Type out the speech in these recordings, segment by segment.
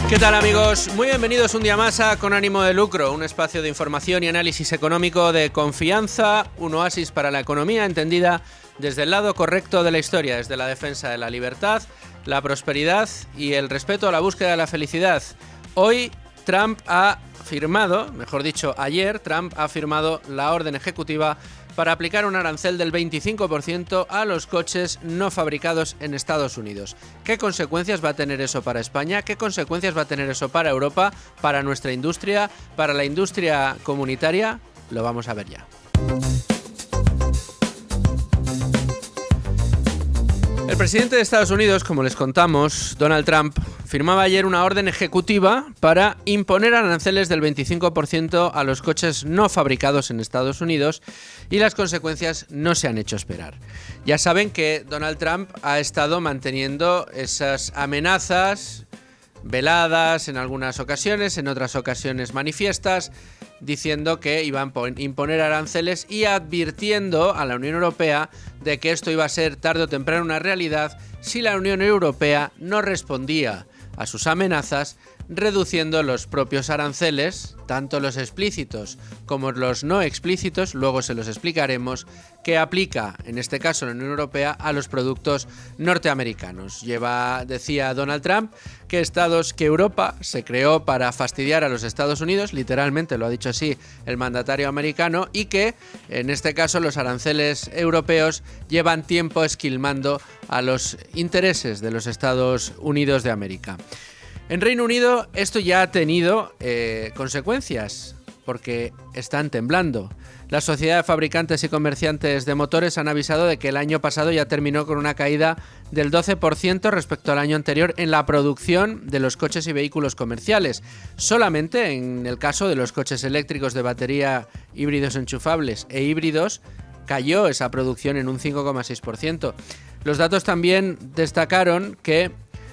¿Qué tal, amigos? Muy bienvenidos un día más a Con Ánimo de Lucro, un espacio de información y análisis económico de confianza, un oasis para la economía entendida desde el lado correcto de la historia, desde la defensa de la libertad, la prosperidad y el respeto a la búsqueda de la felicidad. Hoy Trump ha firmado, mejor dicho, ayer Trump ha firmado la orden ejecutiva para aplicar un arancel del 25% a los coches no fabricados en Estados Unidos. ¿Qué consecuencias va a tener eso para España? ¿Qué consecuencias va a tener eso para Europa, para nuestra industria, para la industria comunitaria? Lo vamos a ver ya. El presidente de Estados Unidos, como les contamos, Donald Trump, firmaba ayer una orden ejecutiva para imponer aranceles del 25% a los coches no fabricados en Estados Unidos y las consecuencias no se han hecho esperar. Ya saben que Donald Trump ha estado manteniendo esas amenazas veladas en algunas ocasiones, en otras ocasiones manifiestas, diciendo que iban a imponer aranceles y advirtiendo a la Unión Europea de que esto iba a ser tarde o temprano una realidad si la Unión Europea no respondía a sus amenazas, reduciendo los propios aranceles, tanto los explícitos como los no explícitos, luego se los explicaremos, que aplica, en este caso la Unión Europea, a los productos norteamericanos. Decía Donald Trump, que Europa se creó para fastidiar a los Estados Unidos, literalmente lo ha dicho así el mandatario americano, y que, en este caso, los aranceles europeos llevan tiempo esquilmando a los intereses de los Estados Unidos de América. En Reino Unido esto ya ha tenido consecuencias, porque están temblando. La Sociedad de Fabricantes y Comerciantes de Motores han avisado de que el año pasado ya terminó con una caída del 12% respecto al año anterior en la producción de los coches y vehículos comerciales. Solamente en el caso de los coches eléctricos de batería, híbridos enchufables e híbridos, cayó esa producción en un 5,6%. Los datos también destacaron que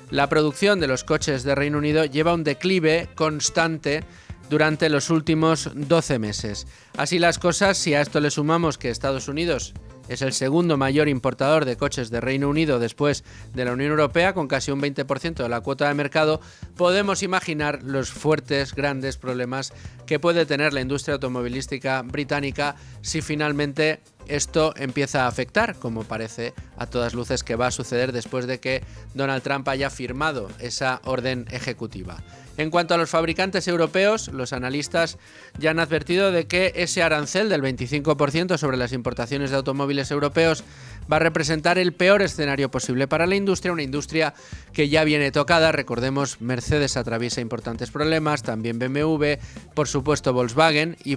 la producción de los coches de Reino Unido lleva un declive constante durante los últimos 12 meses. Así las cosas, si a esto le sumamos que Estados Unidos es el segundo mayor importador de coches de Reino Unido después de la Unión Europea, con casi un 20% de la cuota de mercado, podemos imaginar los fuertes, grandes problemas que puede tener la industria automovilística británica si finalmente esto empieza a afectar, como parece a todas luces que va a suceder después de que Donald Trump haya firmado esa orden ejecutiva. En cuanto a los fabricantes europeos, los analistas ya han advertido de que ese arancel del 25% sobre las importaciones de automóviles europeos va a representar el peor escenario posible para la industria, una industria que ya viene tocada. Recordemos, Mercedes atraviesa importantes problemas, también BMW, por supuesto Volkswagen, y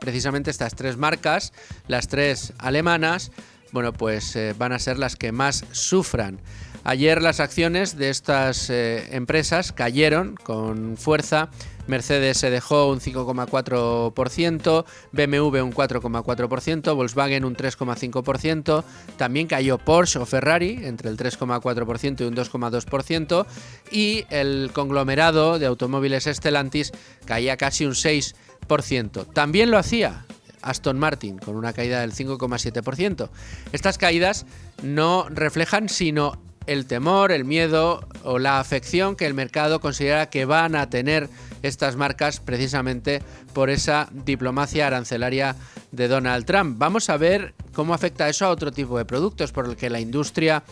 precisamente estas tres marcas, las tres alemanas, van a ser las que más sufran. Ayer las acciones de estas empresas cayeron con fuerza. Mercedes se dejó un 5,4%, BMW un 4,4%, Volkswagen un 3,5%, también cayó Porsche o Ferrari entre el 3,4% y un 2,2%, y el conglomerado de automóviles Stellantis caía casi un 6%. También lo hacía Aston Martin, con una caída del 5,7%. Estas caídas no reflejan sino el temor, el miedo o la afección que el mercado considera que van a tener estas marcas precisamente por esa diplomacia arancelaria de Donald Trump. Vamos a ver cómo afecta eso a otro tipo de productos, por el que la industria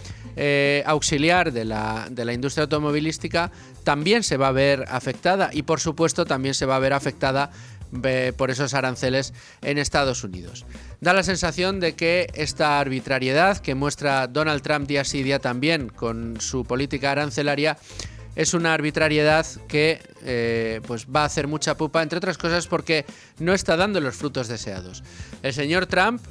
auxiliar de la industria automovilística también se va a ver afectada, y por supuesto también se va a ver afectada por esos aranceles en Estados Unidos. Da la sensación de que esta arbitrariedad que muestra Donald Trump día sí día también con su política arancelaria es una arbitrariedad que va a hacer mucha pupa, entre otras cosas porque no está dando los frutos deseados. El señor Trump,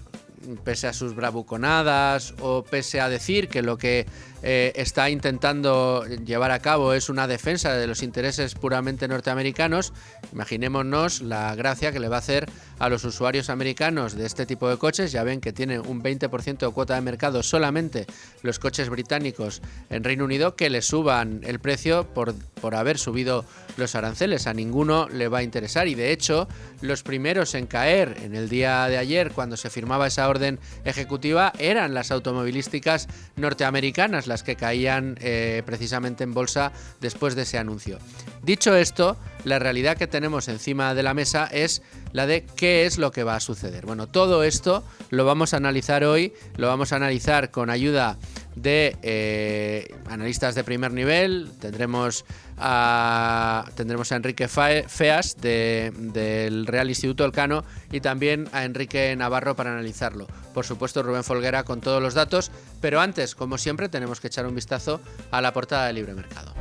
pese a sus bravuconadas o pese a decir que lo que está intentando llevar a cabo es una defensa de los intereses puramente norteamericanos, imaginémonos la gracia que le va a hacer a los usuarios americanos de este tipo de coches. Ya ven que tienen un 20% de cuota de mercado solamente los coches británicos en Reino Unido, que le suban el precio por haber subido los aranceles. A ninguno le va a interesar, y de hecho los primeros en caer en el día de ayer, cuando se firmaba esa orden ejecutiva, eran las automovilísticas norteamericanas, las que caían precisamente en bolsa después de ese anuncio. Dicho esto, la realidad que tenemos encima de la mesa es la de qué es lo que va a suceder. Bueno, todo esto lo vamos a analizar hoy, lo vamos a analizar con ayuda de analistas de primer nivel. Tendremos a Enrique Feas del Real Instituto Elcano y también a Enrique Navarro para analizarlo. Por supuesto, Rubén Folguera con todos los datos, pero antes, como siempre, tenemos que echar un vistazo a la portada de Libre Mercado.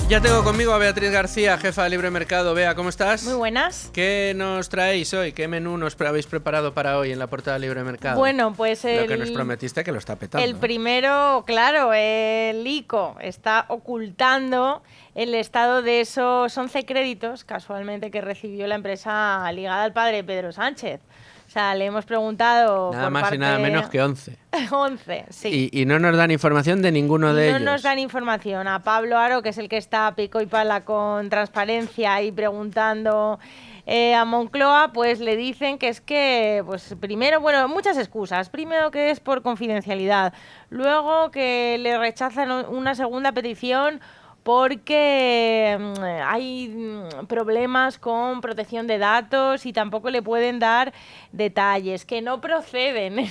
Ya tengo conmigo a Beatriz García, jefa de Libre Mercado. Bea, ¿cómo estás? Muy buenas. ¿Qué nos traéis hoy? ¿Qué menú nos habéis preparado para hoy en la portada de Libre Mercado? Bueno, pues lo que nos prometiste, que lo está petando. El primero, claro, el ICO está ocultando el estado de esos 11 créditos, casualmente, que recibió la empresa ligada al padre Pedro Sánchez. O sea, le hemos preguntado... Nada más y nada menos que 11. 11, sí. Y no nos dan información de ninguno de ellos. No nos dan información. A Pablo Aro, que es el que está a pico y pala con transparencia y preguntando a Moncloa, pues le dicen que es que, pues primero, bueno, muchas excusas. Primero que es por confidencialidad. Luego que le rechazan una segunda petición porque hay problemas con protección de datos y tampoco le pueden dar detalles, que no proceden.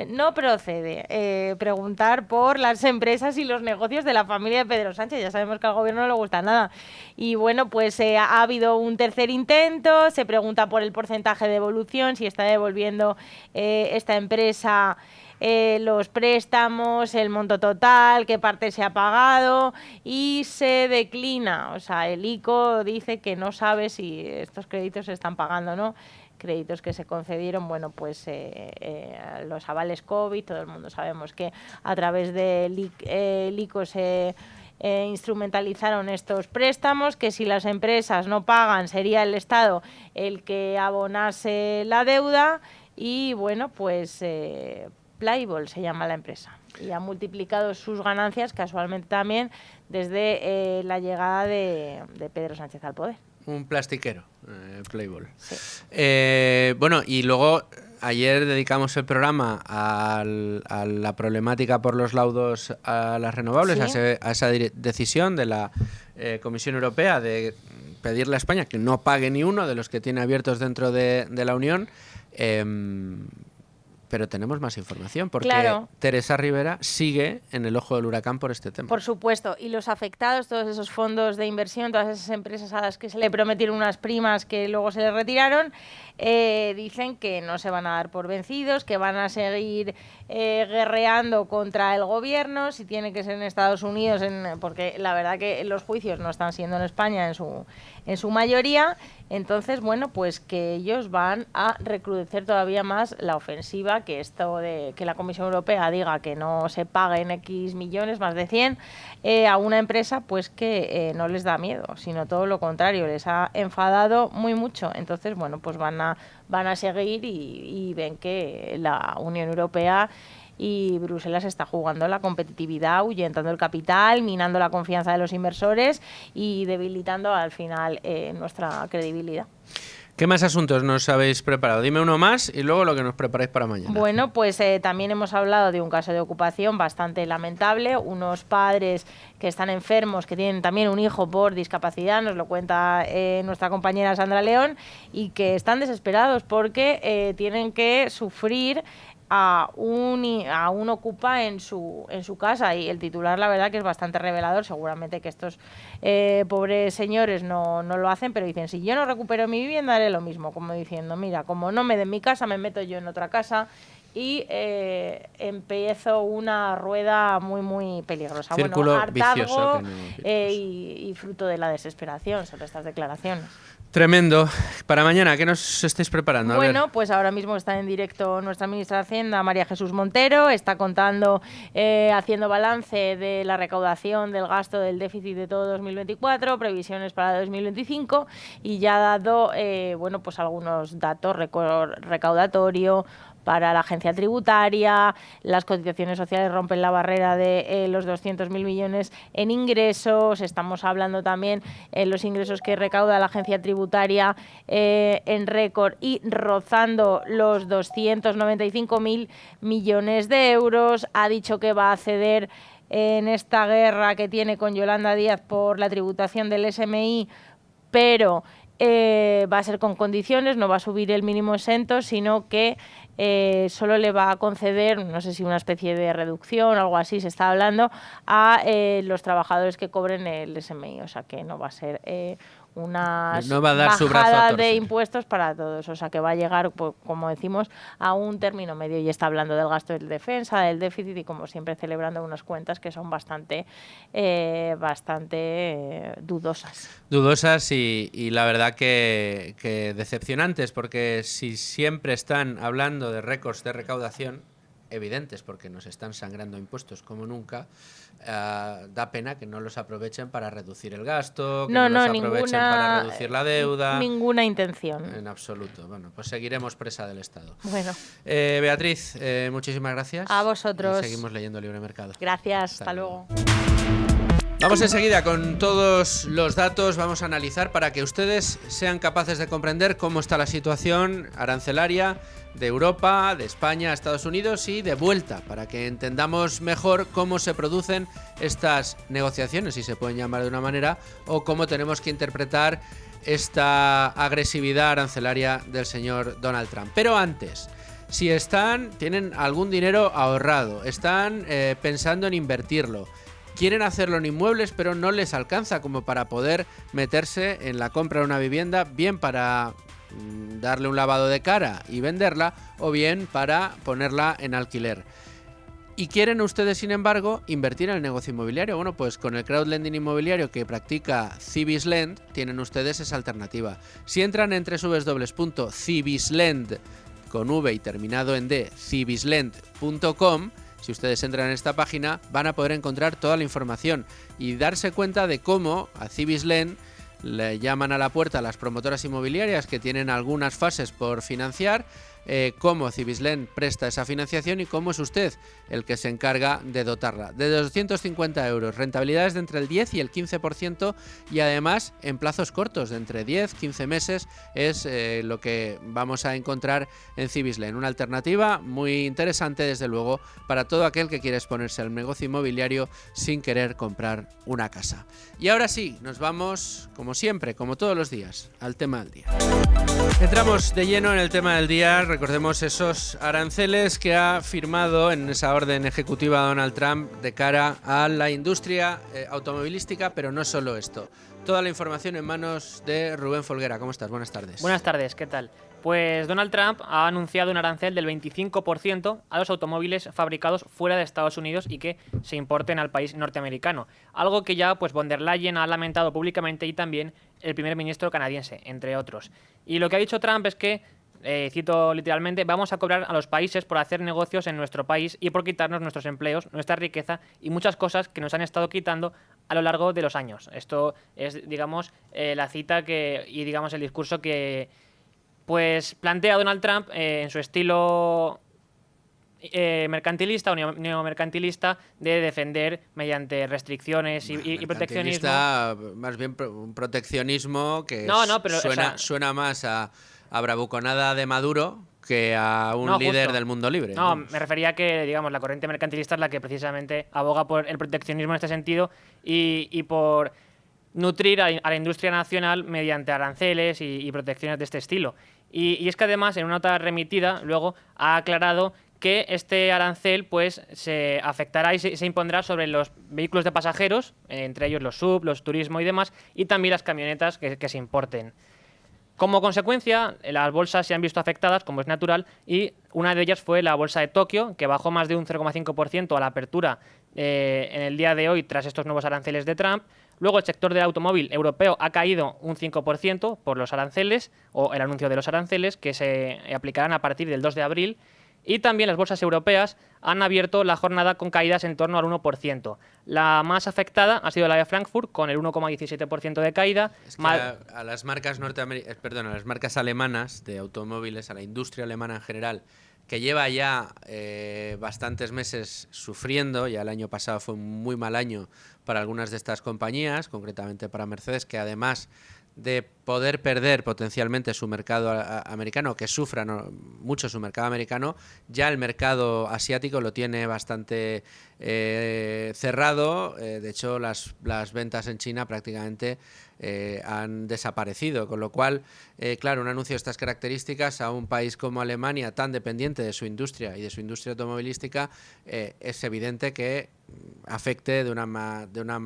No procede preguntar por las empresas y los negocios de la familia de Pedro Sánchez. Ya sabemos que al gobierno no le gusta nada. Y bueno, pues ha habido un tercer intento, se pregunta por el porcentaje de devolución, si está devolviendo esta empresa los préstamos, el monto total, qué parte se ha pagado, y se declina. O sea, el ICO dice que no sabe si estos créditos se están pagando o no. Créditos que se concedieron, bueno, pues los avales COVID, todo el mundo sabemos que a través del ICO se instrumentalizaron estos préstamos, que si las empresas no pagan sería el Estado el que abonase la deuda, y bueno, pues Playboy se llama la empresa y ha multiplicado sus ganancias casualmente también desde la llegada de Pedro Sánchez al poder. Un plastiquero, Playboy. Sí. Bueno, y luego ayer dedicamos el programa a la problemática por los laudos a las renovables, ¿Sí? a esa decisión de la Comisión Europea de pedirle a España que no pague ni uno de los que tiene abiertos dentro de la Unión. Pero tenemos más información porque claro, Teresa Rivera sigue en el ojo del huracán por este tema. Por supuesto, y los afectados, todos esos fondos de inversión, todas esas empresas a las que se le prometieron unas primas que luego se les retiraron, dicen que no se van a dar por vencidos, que van a seguir guerreando contra el gobierno, si tiene que ser en Estados Unidos, porque la verdad que los juicios no están siendo en España en su mayoría. Entonces, bueno, pues que ellos van a recrudecer todavía más la ofensiva, que esto de que la Comisión Europea diga que no se paguen X millones, más de 100, a una empresa, pues que no les da miedo, sino todo lo contrario, les ha enfadado muy mucho. Entonces, bueno, pues van a seguir y ven que la Unión Europea y Bruselas está jugando la competitividad, ahuyentando el capital, minando la confianza de los inversores y debilitando al final nuestra credibilidad. ¿Qué más asuntos nos habéis preparado? Dime uno más y luego lo que nos preparáis para mañana. Bueno, pues también hemos hablado de un caso de ocupación bastante lamentable. Unos padres que están enfermos, que tienen también un hijo por discapacidad, nos lo cuenta nuestra compañera Sandra León, y que están desesperados porque tienen que sufrir a un ocupa en su casa, y el titular la verdad que es bastante revelador. Seguramente que estos pobres señores no lo hacen, pero dicen, si yo no recupero mi vivienda haré lo mismo, como diciendo, mira, como no me den mi casa me meto yo en otra casa, y empiezo una rueda muy muy peligrosa. Círculo hartazgo vicioso y fruto de la desesperación sobre estas declaraciones. Tremendo. Para mañana, ¿qué nos estáis preparando? Bueno, pues ahora mismo está en directo nuestra ministra de Hacienda, María Jesús Montero, está contando, haciendo balance de la recaudación, del gasto, del déficit de todo 2024, previsiones para 2025, y ya ha dado, bueno, pues algunos datos, récord recaudatorio, para la agencia tributaria, las cotizaciones sociales rompen la barrera de los 200.000 millones en ingresos, estamos hablando también en los ingresos que recauda la agencia tributaria en récord y rozando los 295.000 millones de euros. Ha dicho que va a ceder en esta guerra que tiene con Yolanda Díaz por la tributación del SMI, pero va a ser con condiciones, no va a subir el mínimo exento, sino que solo le va a conceder, no sé si una especie de reducción o algo así se está hablando, a los trabajadores que cobren el SMI, o sea que no va a ser una bajada de impuestos para todos, o sea que va a llegar, pues, como decimos, a un término medio, y está hablando del gasto de defensa, del déficit y como siempre celebrando unas cuentas que son bastante dudosas. Dudosas y la verdad que decepcionantes, porque si siempre están hablando de récords de recaudación evidentes, porque nos están sangrando impuestos como nunca, da pena que no los aprovechen para reducir el gasto, que no los aprovechen para reducir la deuda. Ninguna intención. En absoluto. Bueno, pues seguiremos presa del Estado. Bueno. Beatriz, muchísimas gracias. A vosotros. Y seguimos leyendo Libre Mercado. Gracias, hasta luego. Vamos enseguida con todos los datos, vamos a analizar para que ustedes sean capaces de comprender cómo está la situación arancelaria de Europa, de España, Estados Unidos y de vuelta, para que entendamos mejor cómo se producen estas negociaciones, si se pueden llamar de una manera, o cómo tenemos que interpretar esta agresividad arancelaria del señor Donald Trump. Pero antes, si tienen algún dinero ahorrado, están pensando en invertirlo, quieren hacerlo en inmuebles pero no les alcanza como para poder meterse en la compra de una vivienda, bien para darle un lavado de cara y venderla, o bien para ponerla en alquiler. Y quieren ustedes, sin embargo, invertir en el negocio inmobiliario. Bueno, pues con el crowdlending inmobiliario que practica Cibislend, tienen ustedes esa alternativa. Si entran en www.cibislend, con V y terminado en D, cibislend.com, si ustedes entran en esta página, van a poder encontrar toda la información y darse cuenta de cómo a Cibislend le llaman a la puerta a las promotoras inmobiliarias que tienen algunas fases por financiar, cómo Cibislend presta esa financiación y cómo es usted el que se encarga de dotarla. De 250 euros, rentabilidades de entre el 10 y el 15% y además en plazos cortos, de entre 10 y 15 meses es lo que vamos a encontrar en Cibislend. Una alternativa muy interesante, desde luego, para todo aquel que quiere exponerse al negocio inmobiliario sin querer comprar una casa. Y ahora sí, nos vamos, como siempre, como todos los días, al tema del día. Entramos de lleno en el tema del día. Recordemos esos aranceles que ha firmado en esa orden ejecutiva Donald Trump de cara a la industria automovilística, pero no solo esto. Toda la información en manos de Rubén Folguera. ¿Cómo estás? Buenas tardes. Buenas tardes, ¿qué tal? Pues Donald Trump ha anunciado un arancel del 25% a los automóviles fabricados fuera de Estados Unidos y que se importen al país norteamericano. Algo que ya pues von der Leyen ha lamentado públicamente, y también el primer ministro canadiense, entre otros. Y lo que ha dicho Trump es que, cito literalmente, vamos a cobrar a los países por hacer negocios en nuestro país y por quitarnos nuestros empleos, nuestra riqueza y muchas cosas que nos han estado quitando a lo largo de los años. Esto es, digamos, la cita y digamos el discurso que pues plantea Donald Trump en su estilo mercantilista o neomercantilista de defender mediante restricciones y proteccionismo. Más bien un proteccionismo que pero, suena más a bravuconada de Maduro que a un líder del mundo libre. No, me refería a que, digamos, la corriente mercantilista es la que precisamente aboga por el proteccionismo en este sentido y por nutrir a la industria nacional mediante aranceles y protecciones de este estilo. Y es que además, en una nota remitida, luego ha aclarado que este arancel pues se afectará y se impondrá sobre los vehículos de pasajeros, entre ellos los SUV, los turismo y demás, y también las camionetas que se importen. Como consecuencia, las bolsas se han visto afectadas, como es natural, y una de ellas fue la bolsa de Tokio, que bajó más de un 0,5% a la apertura en el día de hoy tras estos nuevos aranceles de Trump. Luego el sector del automóvil europeo ha caído un 5% por los aranceles, o el anuncio de los aranceles, que se aplicarán a partir del 2 de abril. Y también las bolsas europeas han abierto la jornada con caídas en torno al 1%. La más afectada ha sido la de Frankfurt, con el 1,17% de caída. Es que a las marcas a las marcas alemanas de automóviles, a la industria alemana en general, que lleva ya bastantes meses sufriendo. Ya el año pasado fue un muy mal año para algunas de estas compañías, concretamente para Mercedes, que además de poder perder potencialmente su mercado americano, que sufra mucho su mercado americano, ya el mercado asiático lo tiene bastante cerrado. De hecho, las ventas en China prácticamente han desaparecido, con lo cual, claro, un anuncio de estas características a un país como Alemania, tan dependiente de su industria y de su industria automovilística, es evidente que afecte de una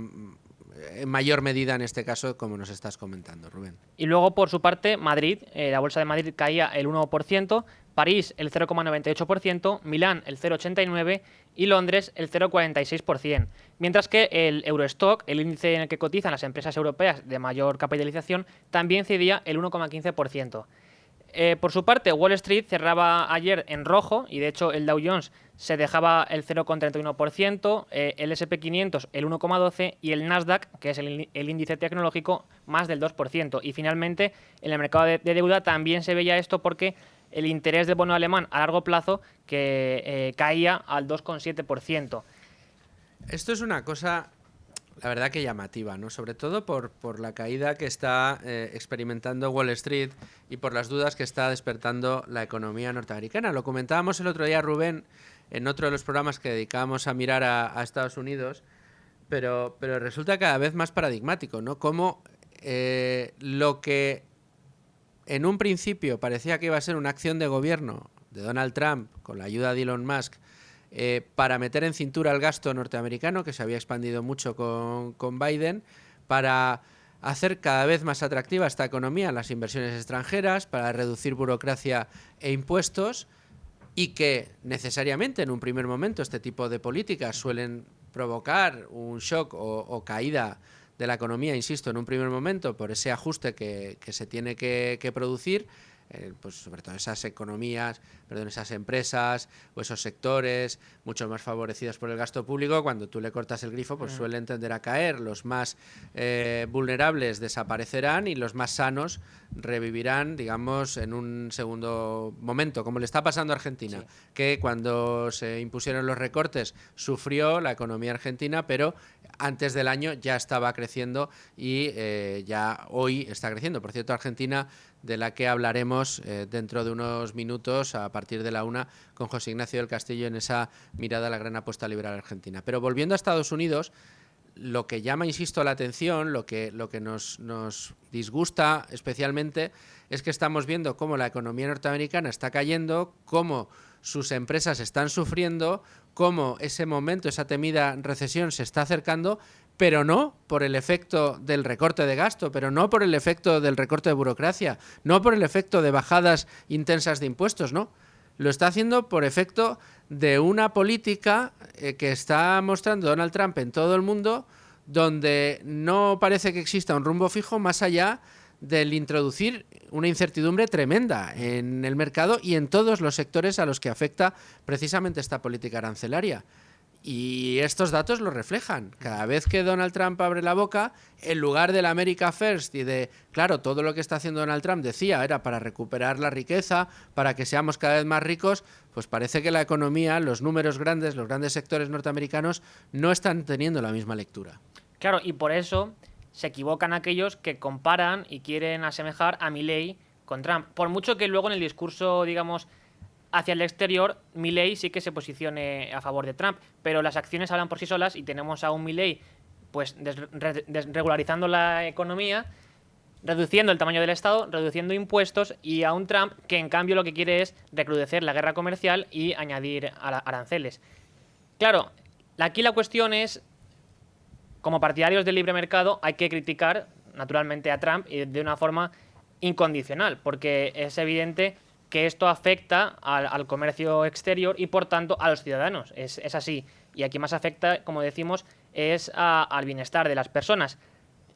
en mayor medida en este caso, como nos estás comentando, Rubén. Y luego, por su parte, Madrid, la bolsa de Madrid caía el 1%, París el 0,98%, Milán el 0,89% y Londres el 0,46%. Mientras que el Eurostock, el índice en el que cotizan las empresas europeas de mayor capitalización, también cedía el 1,15%. Por su parte, Wall Street cerraba ayer en rojo y de hecho el Dow Jones se dejaba el 0,31%, el S&P 500 el 1,12% y el Nasdaq, que es el índice tecnológico, más del 2%. Y finalmente, en el mercado de deuda también se veía esto porque el interés del bono alemán a largo plazo que caía al 2,7%. Esto es una cosa, la verdad, que llamativa, ¿no? Sobre todo por la caída que está experimentando Wall Street y por las dudas que está despertando la economía norteamericana. Lo comentábamos el otro día, Rubén, en otro de los programas que dedicábamos a mirar a Estados Unidos, pero resulta cada vez más paradigmático, ¿no? Cómo lo que en un principio parecía que iba a ser una acción de gobierno de Donald Trump con la ayuda de Elon Musk, para meter en cintura el gasto norteamericano, que se había expandido mucho con Biden, para hacer cada vez más atractiva esta economía, las inversiones extranjeras, para reducir burocracia e impuestos, y que necesariamente en un primer momento este tipo de políticas suelen provocar un shock o caída de la economía, insisto, en un primer momento por ese ajuste que se tiene que producir. Pues sobre todo esas esas empresas o esos sectores mucho más favorecidos por el gasto público, cuando tú le cortas el grifo, pues suelen tender a caer. Los más vulnerables desaparecerán y los más sanos revivirán, digamos, en un segundo momento, como le está pasando a Argentina, sí, que cuando se impusieron los recortes sufrió la economía argentina, pero antes del año ya estaba creciendo y ya hoy está creciendo. Por cierto, Argentina, de la que hablaremos dentro de unos minutos a partir de la 1 con José Ignacio del Castillo en esa mirada a la gran apuesta liberal argentina. Pero volviendo a Estados Unidos, lo que llama, insisto, la atención, lo que nos disgusta especialmente, es que estamos viendo cómo la economía norteamericana está cayendo, cómo sus empresas están sufriendo, cómo ese momento, esa temida recesión se está acercando, pero no por el efecto del recorte de gasto, pero no por el efecto del recorte de burocracia, no por el efecto de bajadas intensas de impuestos, no. Lo está haciendo por efecto de una política que está mostrando Donald Trump en todo el mundo, donde no parece que exista un rumbo fijo más allá del introducir una incertidumbre tremenda en el mercado y en todos los sectores a los que afecta precisamente esta política arancelaria. Y estos datos lo reflejan. Cada vez que Donald Trump abre la boca, en lugar del America First y de, claro, todo lo que está haciendo Donald Trump, decía, era para recuperar la riqueza, para que seamos cada vez más ricos, pues parece que la economía, los números grandes, los grandes sectores norteamericanos no están teniendo la misma lectura. Claro, y por eso se equivocan aquellos que comparan y quieren asemejar a Milei con Trump. Por mucho que luego en el discurso, digamos, hacia el exterior, Milei sí que se posicione a favor de Trump, pero las acciones hablan por sí solas y tenemos a un Milei pues desregularizando la economía, reduciendo el tamaño del Estado, reduciendo impuestos, y a un Trump que en cambio lo que quiere es recrudecer la guerra comercial y añadir aranceles. Claro, aquí la cuestión es, como partidarios del libre mercado, hay que criticar naturalmente a Trump y de una forma incondicional, porque es evidente que esto afecta al comercio exterior y por tanto a los ciudadanos. Es así. Y aquí más afecta, como decimos, es al bienestar de las personas.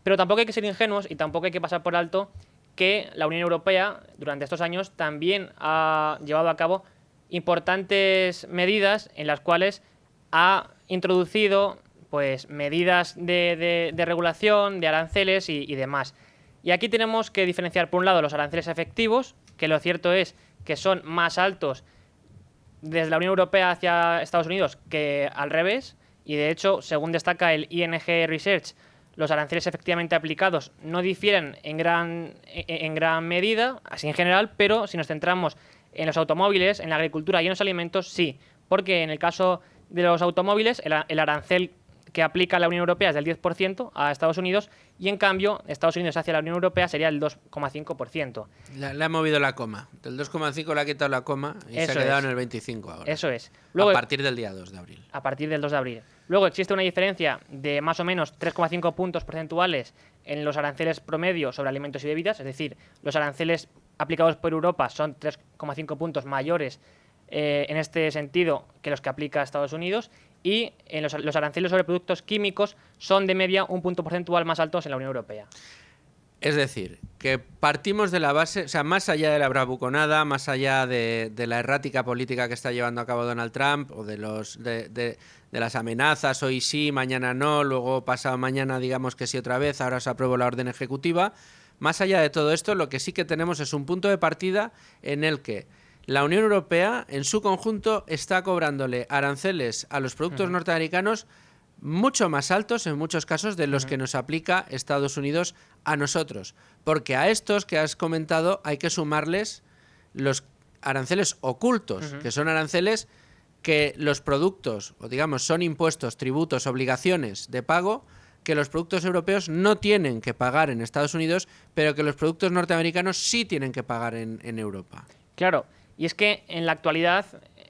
Pero tampoco hay que ser ingenuos y tampoco hay que pasar por alto que la Unión Europea durante estos años también ha llevado a cabo importantes medidas en las cuales ha introducido pues medidas de regulación, de aranceles y demás. Y aquí tenemos que diferenciar, por un lado, los aranceles efectivos, que lo cierto es que son más altos desde la Unión Europea hacia Estados Unidos que al revés, y de hecho, según destaca el ING Research, los aranceles efectivamente aplicados no difieren en gran medida, así en general, pero si nos centramos en los automóviles, en la agricultura y en los alimentos, sí, porque en el caso de los automóviles el arancel que aplica la Unión Europea es del 10% a Estados Unidos y en cambio Estados Unidos hacia la Unión Europea sería el 2,5%. Le ha movido la coma. Del 2,5 le ha quitado la coma y Eso se ha quedado es. en el 25 ahora. Eso es. Luego, a partir del día 2 de abril. a partir del 2 de abril. Luego existe una diferencia de más o menos 3,5 puntos porcentuales en los aranceles promedio sobre alimentos y bebidas, es decir, los aranceles aplicados por Europa son 3,5 puntos mayores en este sentido que los que aplica Estados Unidos, y en los aranceles sobre productos químicos son de media un punto porcentual más altos en la Unión Europea. Es decir, que partimos de la base, o sea, más allá de la bravuconada, más allá de la errática política que está llevando a cabo Donald Trump, o de las amenazas, hoy sí, mañana no, luego pasado mañana digamos que sí otra vez, ahora se aprueba la orden ejecutiva. Más allá de todo esto, lo que sí que tenemos es un punto de partida en el que la Unión Europea, en su conjunto, está cobrándole aranceles a los productos norteamericanos mucho más altos, en muchos casos, de los que nos aplica Estados Unidos a nosotros. Porque a estos que has comentado hay que sumarles los aranceles ocultos, que son aranceles que los productos, o digamos, son impuestos, tributos, obligaciones de pago que los productos europeos no tienen que pagar en Estados Unidos, pero que los productos norteamericanos sí tienen que pagar en Europa. Claro, y es que en la actualidad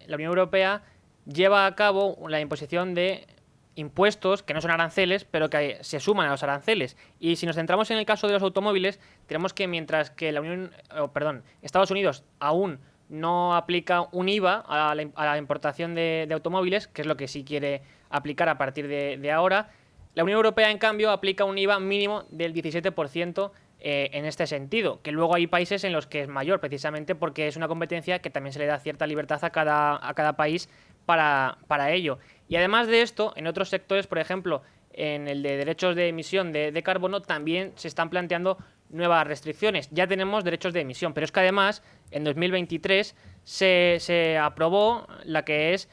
la Unión Europea lleva a cabo la imposición de impuestos que no son aranceles, pero que se suman a los aranceles. Y si nos centramos en el caso de los automóviles, tenemos que mientras que Estados Unidos aún no aplica un IVA a la importación de automóviles, que es lo que sí quiere aplicar a partir de ahora, la Unión Europea, en cambio, aplica un IVA mínimo del 17% en este sentido, que luego hay países en los que es mayor, precisamente porque es una competencia que también se le da cierta libertad a cada país para ello. Y además de esto, en otros sectores, por ejemplo, en el de derechos de emisión de carbono, también se están planteando nuevas restricciones. Ya tenemos derechos de emisión, pero es que además, en 2023 se aprobó la que es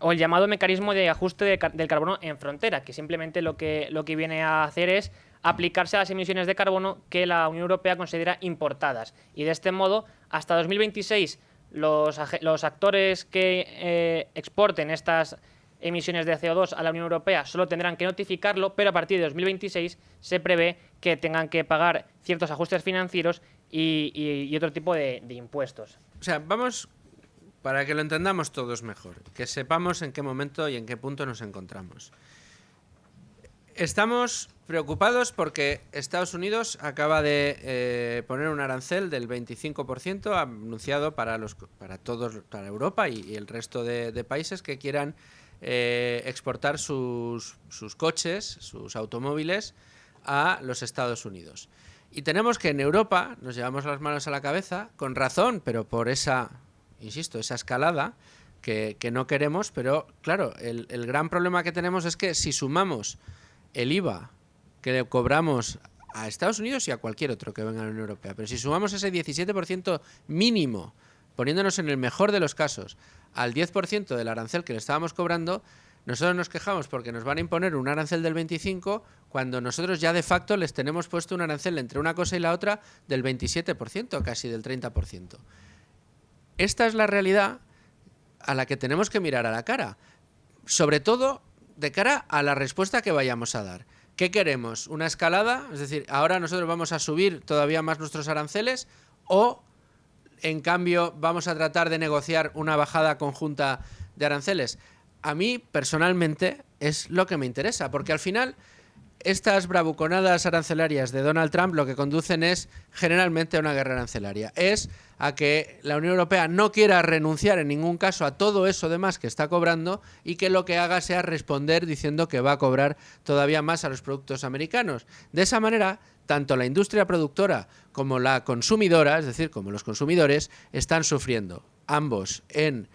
o el llamado mecanismo de ajuste del carbono en frontera, que simplemente lo que viene a hacer es aplicarse a las emisiones de carbono que la Unión Europea considera importadas. Y de este modo, hasta 2026, los actores que exporten estas emisiones de CO2 a la Unión Europea solo tendrán que notificarlo, pero a partir de 2026 se prevé que tengan que pagar ciertos ajustes financieros y otro tipo de impuestos. O sea, vamos, para que lo entendamos todos mejor, que sepamos en qué momento y en qué punto nos encontramos. Estamos preocupados porque Estados Unidos acaba de poner un arancel del 25% anunciado para Europa y el resto de países que quieran exportar sus coches, sus automóviles a los Estados Unidos. Y tenemos que en Europa nos llevamos las manos a la cabeza, con razón, pero por esa escalada que no queremos. Pero claro, el gran problema que tenemos es que si sumamos el IVA que le cobramos a Estados Unidos y a cualquier otro que venga a la Unión Europea, pero si sumamos ese 17% mínimo, poniéndonos en el mejor de los casos al 10% del arancel que le estábamos cobrando, nosotros nos quejamos porque nos van a imponer un arancel del 25% cuando nosotros ya de facto les tenemos puesto un arancel entre una cosa y la otra del 27%, casi del 30%. Esta es la realidad a la que tenemos que mirar a la cara, sobre todo de cara a la respuesta que vayamos a dar. ¿Qué queremos? ¿Una escalada? Es decir, ¿ahora nosotros vamos a subir todavía más nuestros aranceles? ¿O, en cambio, vamos a tratar de negociar una bajada conjunta de aranceles? A mí, personalmente, es lo que me interesa, porque al final estas bravuconadas arancelarias de Donald Trump lo que conducen es generalmente a una guerra arancelaria. Es a que la Unión Europea no quiera renunciar en ningún caso a todo eso de más que está cobrando y que lo que haga sea responder diciendo que va a cobrar todavía más a los productos americanos. De esa manera, tanto la industria productora como la consumidora, es decir, como los consumidores, están sufriendo ambos en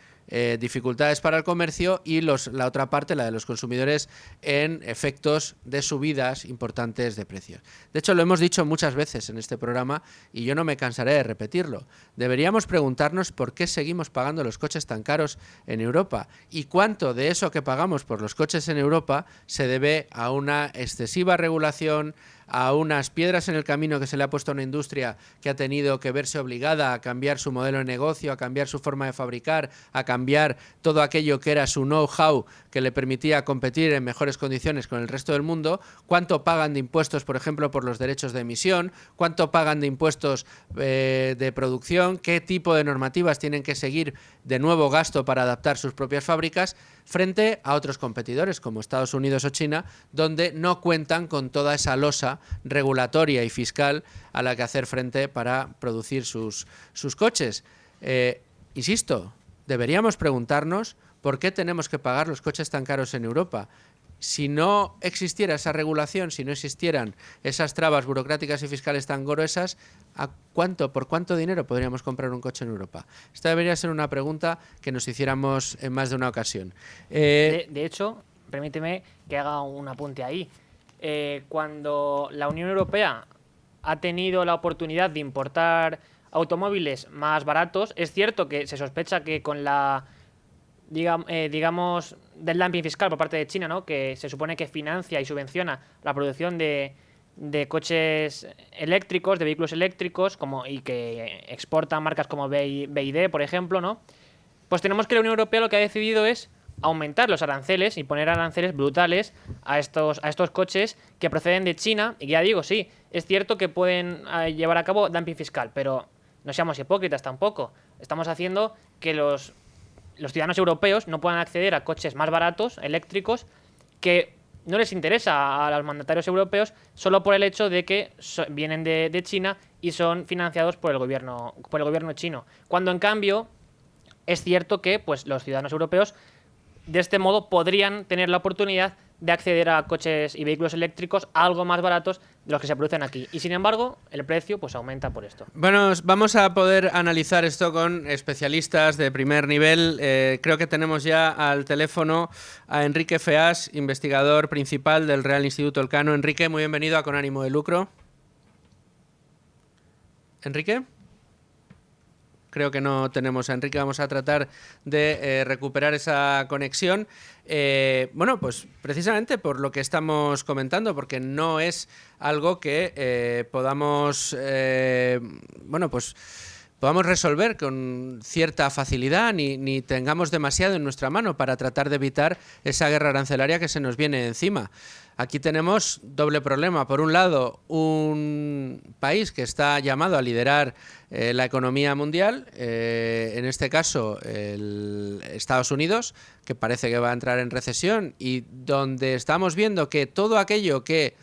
dificultades para el comercio, y la otra parte, la de los consumidores, en efectos de subidas importantes de precios. De hecho, lo hemos dicho muchas veces en este programa y yo no me cansaré de repetirlo. Deberíamos preguntarnos por qué seguimos pagando los coches tan caros en Europa y cuánto de eso que pagamos por los coches en Europa se debe a una excesiva regulación, a unas piedras en el camino que se le ha puesto a una industria que ha tenido que verse obligada a cambiar su modelo de negocio, a cambiar su forma de fabricar, a cambiar todo aquello que era su know-how que le permitía competir en mejores condiciones con el resto del mundo. ¿Cuánto pagan de impuestos, por ejemplo, por los derechos de emisión? ¿Cuánto pagan de impuestos de producción? ¿Qué tipo de normativas tienen que seguir? De nuevo gasto para adaptar sus propias fábricas frente a otros competidores como Estados Unidos o China, donde no cuentan con toda esa losa regulatoria y fiscal a la que hacer frente para producir sus coches. Insisto, deberíamos preguntarnos por qué tenemos que pagar los coches tan caros en Europa. Si no existiera esa regulación, si no existieran esas trabas burocráticas y fiscales tan gruesas, ¿por cuánto dinero podríamos comprar un coche en Europa? Esta debería ser una pregunta que nos hiciéramos en más de una ocasión. De hecho, permíteme que haga un apunte ahí. Cuando la Unión Europea ha tenido la oportunidad de importar automóviles más baratos, es cierto que se sospecha que con la digamos, del dumping fiscal por parte de China, ¿no?, que se supone que financia y subvenciona la producción de coches eléctricos, de vehículos eléctricos, y que exportan marcas como BYD, por ejemplo, ¿no? Pues tenemos que la Unión Europea lo que ha decidido es aumentar los aranceles y poner aranceles brutales a estos coches que proceden de China. Y ya digo, sí, es cierto que pueden llevar a cabo dumping fiscal, pero no seamos hipócritas tampoco. Estamos haciendo que los ciudadanos europeos no puedan acceder a coches más baratos, eléctricos, que no les interesa a los mandatarios europeos solo por el hecho de que vienen de China y son financiados por el gobierno chino. Cuando en cambio es cierto que pues, los ciudadanos europeos de este modo podrían tener la oportunidad de acceder a coches y vehículos eléctricos algo más baratos de los que se producen aquí. Y sin embargo, el precio pues aumenta por esto. Bueno, vamos a poder analizar esto con especialistas de primer nivel. Creo que tenemos ya al teléfono a Enrique Feas, investigador principal del Real Instituto Elcano. Enrique, muy bienvenido a Con Ánimo de Lucro. ¿Enrique? Creo que no tenemos a Enrique, vamos a tratar de recuperar esa conexión. Bueno, pues precisamente por lo que estamos comentando, porque no es algo que podamos resolver con cierta facilidad ni tengamos demasiado en nuestra mano para tratar de evitar esa guerra arancelaria que se nos viene encima. Aquí tenemos doble problema. Por un lado, un país que está llamado a liderar la economía mundial, en este caso Estados Unidos, que parece que va a entrar en recesión y donde estamos viendo que todo aquello que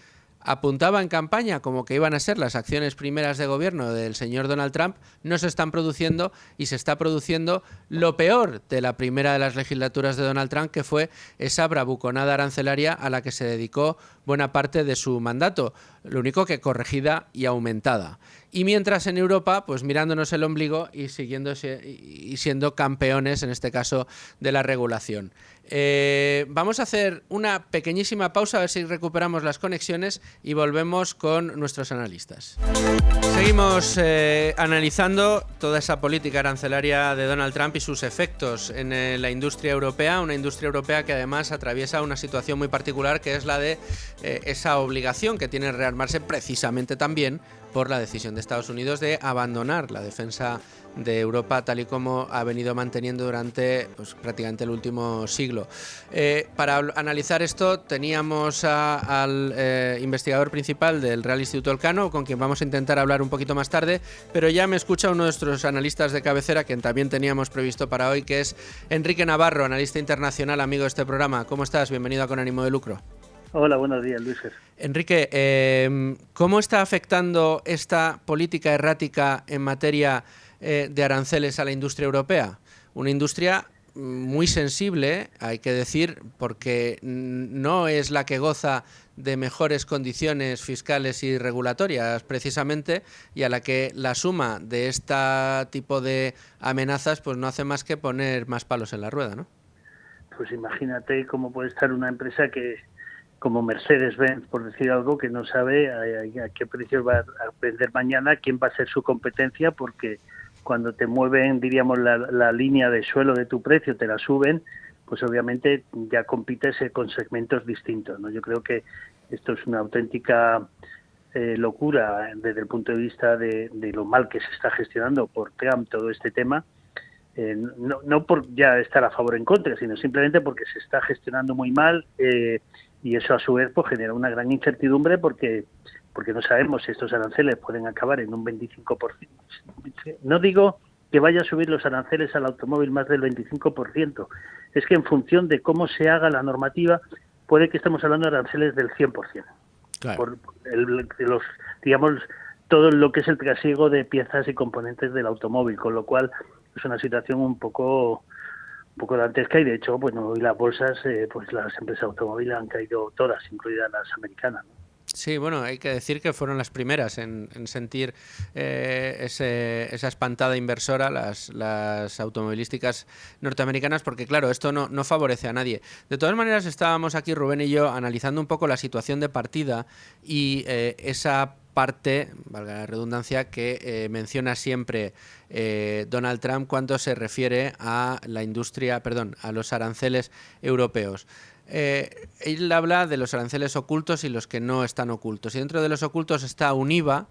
apuntaba en campaña como que iban a ser las acciones primeras de gobierno del señor Donald Trump no se están produciendo y se está produciendo lo peor de la primera de las legislaturas de Donald Trump, que fue esa bravuconada arancelaria a la que se dedicó buena parte de su mandato, lo único que corregida y aumentada. Y mientras en Europa, pues mirándonos el ombligo y siendo campeones, en este caso, de la regulación. Vamos a hacer una pequeñísima pausa, a ver si recuperamos las conexiones y volvemos con nuestros analistas. Seguimos analizando toda esa política arancelaria de Donald Trump y sus efectos en la industria europea, una industria europea que además atraviesa una situación muy particular, que es la de esa obligación que tiene rearmarse precisamente también por la decisión de Estados Unidos de abandonar la defensa de Europa tal y como ha venido manteniendo durante prácticamente el último siglo. Para analizar esto teníamos al investigador principal del Real Instituto Elcano, con quien vamos a intentar hablar un poquito más tarde, pero ya me escucha uno de nuestros analistas de cabecera, que también teníamos previsto para hoy, que es Enrique Navarro, analista internacional, amigo de este programa. ¿Cómo estás? Bienvenido a Con Ánimo de Lucro. Hola, buenos días, Luis. Enrique, ¿cómo está afectando esta política errática en materia de aranceles a la industria europea? Una industria muy sensible, hay que decir, porque no es la que goza de mejores condiciones fiscales y regulatorias precisamente, y a la que la suma de este tipo de amenazas pues no hace más que poner más palos en la rueda, ¿no? Pues imagínate cómo puede estar una empresa que, como Mercedes-Benz, por decir algo, que no sabe a qué precios va a vender mañana, quién va a ser su competencia, porque cuando te mueven, diríamos, la línea de suelo de tu precio, te la suben, pues obviamente ya compites con segmentos distintos, ¿no? Yo creo que esto es una auténtica locura desde el punto de vista de lo mal que se está gestionando por Trump todo este tema. No por ya estar a favor o en contra, sino simplemente porque se está gestionando muy mal y eso a su vez pues genera una gran incertidumbre porque no sabemos si estos aranceles pueden acabar en un 25%. No digo que vaya a subir los aranceles al automóvil más del 25%, es que en función de cómo se haga la normativa puede que estemos hablando de aranceles del 100%. Claro. Por digamos, todo lo que es el trasiego de piezas y componentes del automóvil, con lo cual es una situación un poco dantesca y de hecho, bueno, hoy las bolsas, pues las empresas automóviles han caído todas, incluidas las americanas, ¿no? Sí, bueno, hay que decir que fueron las primeras en sentir esa espantada inversora, las automovilísticas norteamericanas, porque claro, esto no favorece a nadie. De todas maneras, estábamos aquí, Rubén y yo, analizando un poco la situación de partida y esa parte, valga la redundancia, que menciona siempre Donald Trump cuando se refiere a la industria, perdón, a los aranceles europeos. Él habla de los aranceles ocultos y los que no están ocultos. Y dentro de los ocultos está un IVA,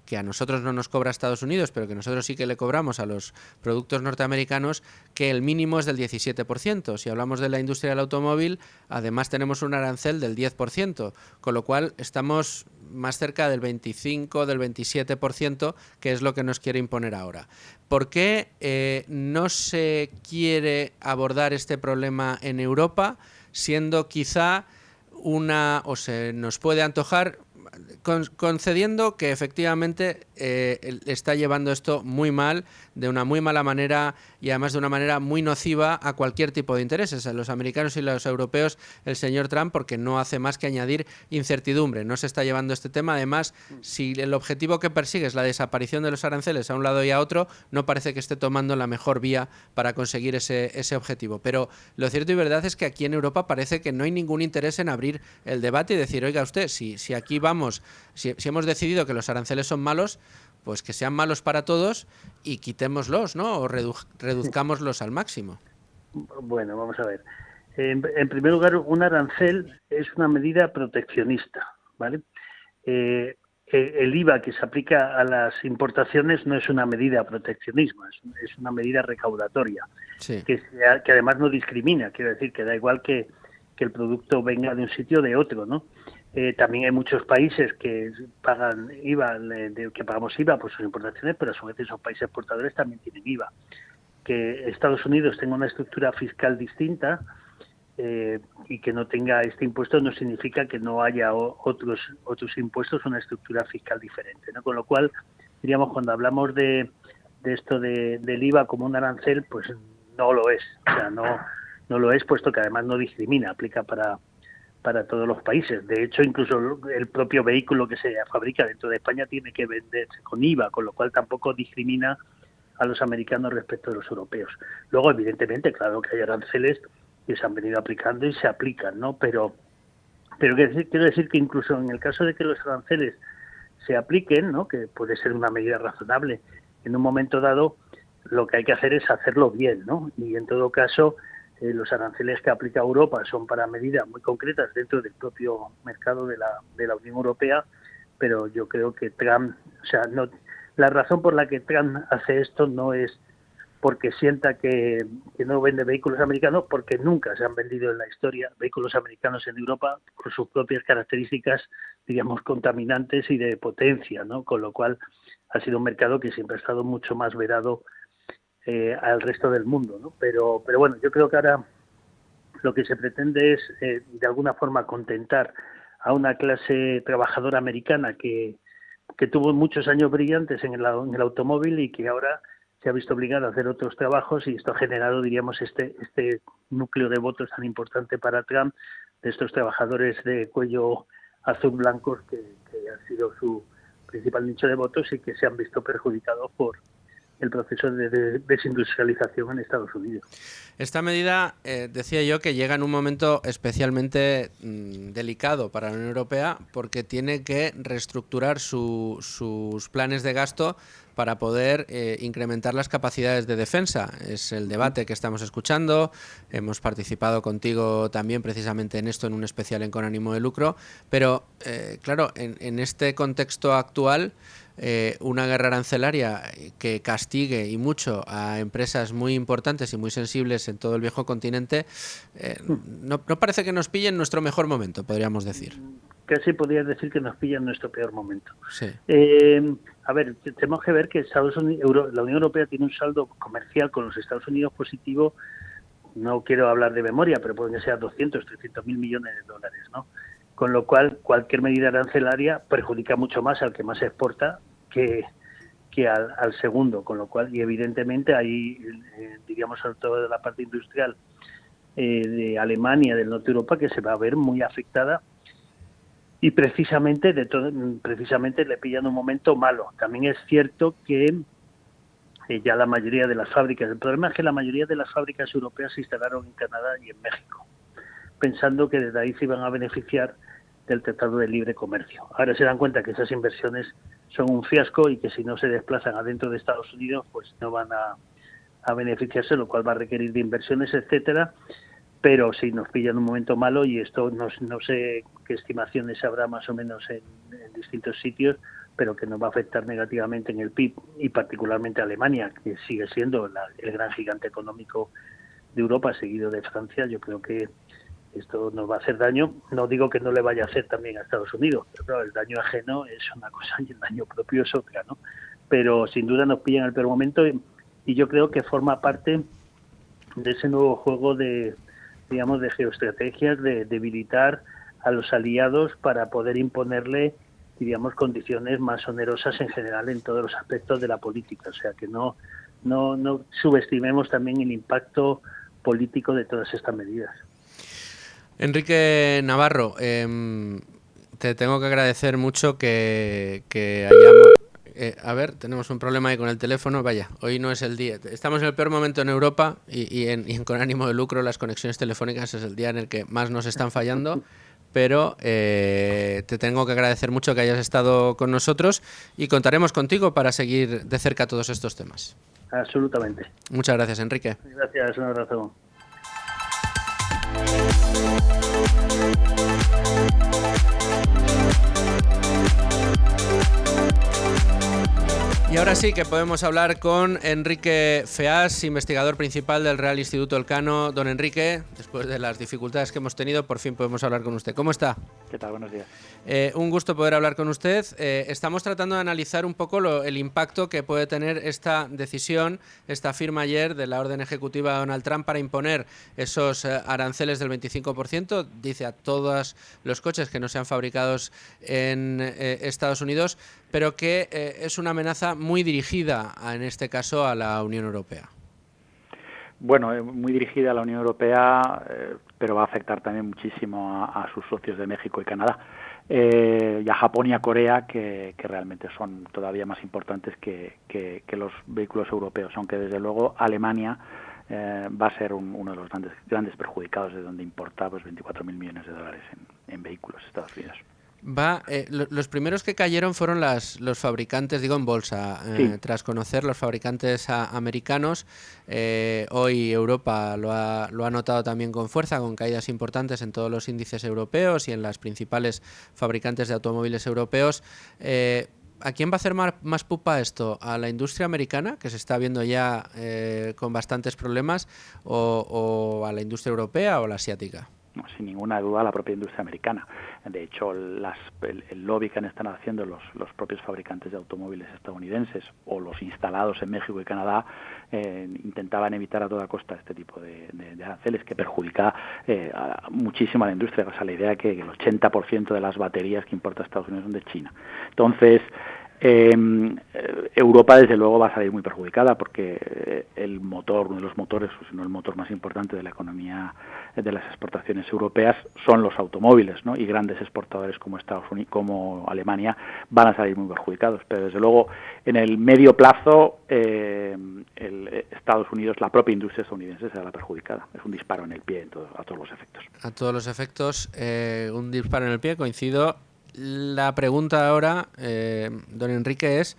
que a nosotros no nos cobra Estados Unidos, pero que nosotros sí que le cobramos a los productos norteamericanos, que el mínimo es del 17%. Si hablamos de la industria del automóvil, además tenemos un arancel del 10%, con lo cual estamos más cerca del 25, del 27%, que es lo que nos quiere imponer ahora. ¿Por qué no se quiere abordar este problema en Europa, siendo quizá o se nos puede antojar, concediendo que efectivamente está llevando esto muy mal, de una muy mala manera y además de una manera muy nociva a cualquier tipo de intereses, a los americanos y los europeos, el señor Trump, porque no hace más que añadir incertidumbre? No se está llevando este tema. Además, si el objetivo que persigue es la desaparición de los aranceles a un lado y a otro, no parece que esté tomando la mejor vía para conseguir ese objetivo. Pero lo cierto y verdad es que aquí en Europa parece que no hay ningún interés en abrir el debate y decir, oiga usted, si aquí vamos, si hemos decidido que los aranceles son malos, pues que sean malos para todos y quitémoslos, ¿no? O reduzcámoslos al máximo. Bueno, vamos a ver. En primer lugar, un arancel es una medida proteccionista, ¿vale? El IVA que se aplica a las importaciones no es una medida proteccionismo, es una medida recaudatoria, sí, que además no discrimina, quiero decir que da igual que el producto venga de un sitio o de otro, ¿no? También hay muchos países que pagan IVA, que pagamos IVA por sus importaciones, pero a su vez esos países exportadores también tienen IVA. Que Estados Unidos tenga una estructura fiscal distinta y que no tenga este impuesto no significa que no haya otros impuestos o una estructura fiscal diferente, ¿no? Con lo cual, diríamos, cuando hablamos de esto del IVA como un arancel, pues no lo es. O sea, no lo es, puesto que además no discrimina, aplica para todos los países. De hecho, incluso el propio vehículo que se fabrica dentro de España tiene que venderse con IVA, con lo cual tampoco discrimina a los americanos respecto de los europeos. Luego, evidentemente, claro que hay aranceles que se han venido aplicando y se aplican, ¿no? Pero quiero decir que incluso en el caso de que los aranceles se apliquen, ¿no? Que puede ser una medida razonable, en un momento dado lo que hay que hacer es hacerlo bien, ¿no? Y en todo caso, los aranceles que aplica Europa son para medidas muy concretas dentro del propio mercado de la Unión Europea, pero yo creo que Trump, o sea, la razón por la que Trump hace esto no es porque sienta que no vende vehículos americanos, porque nunca se han vendido en la historia vehículos americanos en Europa por sus propias características, digamos, contaminantes y de potencia, ¿no? Con lo cual ha sido un mercado que siempre ha estado mucho más vedado al resto del mundo, ¿no? Pero bueno, yo creo que ahora lo que se pretende es de alguna forma contentar a una clase trabajadora americana que tuvo muchos años brillantes en el automóvil y que ahora se ha visto obligada a hacer otros trabajos y esto ha generado, diríamos, este núcleo de votos tan importante para Trump, de estos trabajadores de cuello azul blancos que han sido su principal nicho de votos y que se han visto perjudicados por el proceso de desindustrialización en Estados Unidos. Esta medida, decía yo, que llega en un momento especialmente delicado para la Unión Europea porque tiene que reestructurar sus planes de gasto para poder incrementar las capacidades de defensa. Es el debate que estamos escuchando. Hemos participado contigo también precisamente en esto, en un especial en Con ánimo de lucro. Pero, claro, en este contexto actual, una guerra arancelaria que castigue y mucho a empresas muy importantes y muy sensibles en todo el viejo continente, no parece que nos pille en nuestro mejor momento, podríamos decir. Casi podrías decir que nos pilla en nuestro peor momento. Sí. A ver, tenemos que ver que Estados Unidos, la Unión Europea tiene un saldo comercial con los Estados Unidos positivo. No quiero hablar de memoria, pero pueden que sea 200, 300 mil millones de dólares, ¿no? Con lo cual, cualquier medida arancelaria perjudica mucho más al que más exporta que al segundo, con lo cual, y evidentemente ahí, diríamos, sobre todo de la parte industrial de Alemania, del norte de Europa, que se va a ver muy afectada y precisamente le pillan un momento malo. También es cierto que ya la mayoría de las fábricas, el problema es que la mayoría de las fábricas europeas se instalaron en Canadá y en México, pensando que desde ahí se iban a beneficiar del Tratado de Libre Comercio. Ahora se dan cuenta que esas inversiones son un fiasco y que si no se desplazan adentro de Estados Unidos, pues no van a beneficiarse, lo cual va a requerir de inversiones, etcétera. Pero sí nos pilla en un momento malo y esto no sé qué estimaciones habrá más o menos en distintos sitios, pero que nos va a afectar negativamente en el PIB y particularmente a Alemania, que sigue siendo el gran gigante económico de Europa, seguido de Francia. Yo creo que esto nos va a hacer daño. No digo que no le vaya a hacer también a Estados Unidos, pero claro, el daño ajeno es una cosa y el daño propio es otra, ¿no? Pero sin duda nos pilla en el peor momento y yo creo que forma parte de ese nuevo juego de geoestrategias, de debilitar a los aliados para poder imponerle, diríamos, condiciones más onerosas en general en todos los aspectos de la política. O sea, que no subestimemos también el impacto político de todas estas medidas. Enrique Navarro, te tengo que agradecer mucho que hayamos... a ver, tenemos un problema ahí con el teléfono. Vaya, hoy no es el día. Estamos en el peor momento en Europa y en Con ánimo de lucro las conexiones telefónicas es el día en el que más nos están fallando. Pero te tengo que agradecer mucho que hayas estado con nosotros y contaremos contigo para seguir de cerca todos estos temas. Absolutamente. Muchas gracias, Enrique. Gracias, un abrazo. Y ahora sí que podemos hablar con Enrique Feas, investigador principal del Real Instituto Elcano. Don Enrique, después de las dificultades que hemos tenido, por fin podemos hablar con usted. ¿Cómo está? ¿Qué tal? Buenos días. Un gusto poder hablar con usted. Estamos tratando de analizar un poco el impacto que puede tener esta decisión, esta firma ayer de la orden ejecutiva de Donald Trump para imponer esos aranceles del 25%, dice a todos los coches que no sean fabricados en Estados Unidos, pero que es una amenaza muy dirigida, en este caso, a la Unión Europea. Bueno, muy dirigida a la Unión Europea, pero va a afectar también muchísimo a sus socios de México y Canadá, y a Japón y a Corea, que realmente son todavía más importantes que los vehículos europeos, aunque desde luego Alemania va a ser uno de los grandes perjudicados, de donde importa pues 24.000 millones de dólares en vehículos Estados Unidos. Los primeros que cayeron fueron los fabricantes, digo en bolsa, sí. Tras conocer los fabricantes americanos. Hoy Europa lo ha notado también con fuerza, con caídas importantes en todos los índices europeos y en las principales fabricantes de automóviles europeos. ¿A quién va a hacer más pupa esto? ¿A la industria americana, que se está viendo ya con bastantes problemas, o a la industria europea o la asiática? No, sin ninguna duda la propia industria americana. De hecho, el lobby que están haciendo los propios fabricantes de automóviles estadounidenses o los instalados en México y Canadá intentaban evitar a toda costa este tipo de aranceles que perjudica muchísimo a la industria. O sea, la idea que el 80% de las baterías que importa Estados Unidos son de China. Entonces, Europa desde luego va a salir muy perjudicada porque el motor, uno de los motores, o si no el motor más importante de la economía de las exportaciones europeas son los automóviles, ¿no? Y grandes exportadores como Estados Unidos, como Alemania, van a salir muy perjudicados. Pero desde luego en el medio plazo Estados Unidos, la propia industria estadounidense será la perjudicada. Es un disparo en el pie a todos los efectos. A todos los efectos, un disparo en el pie, coincido. La pregunta ahora, don Enrique, es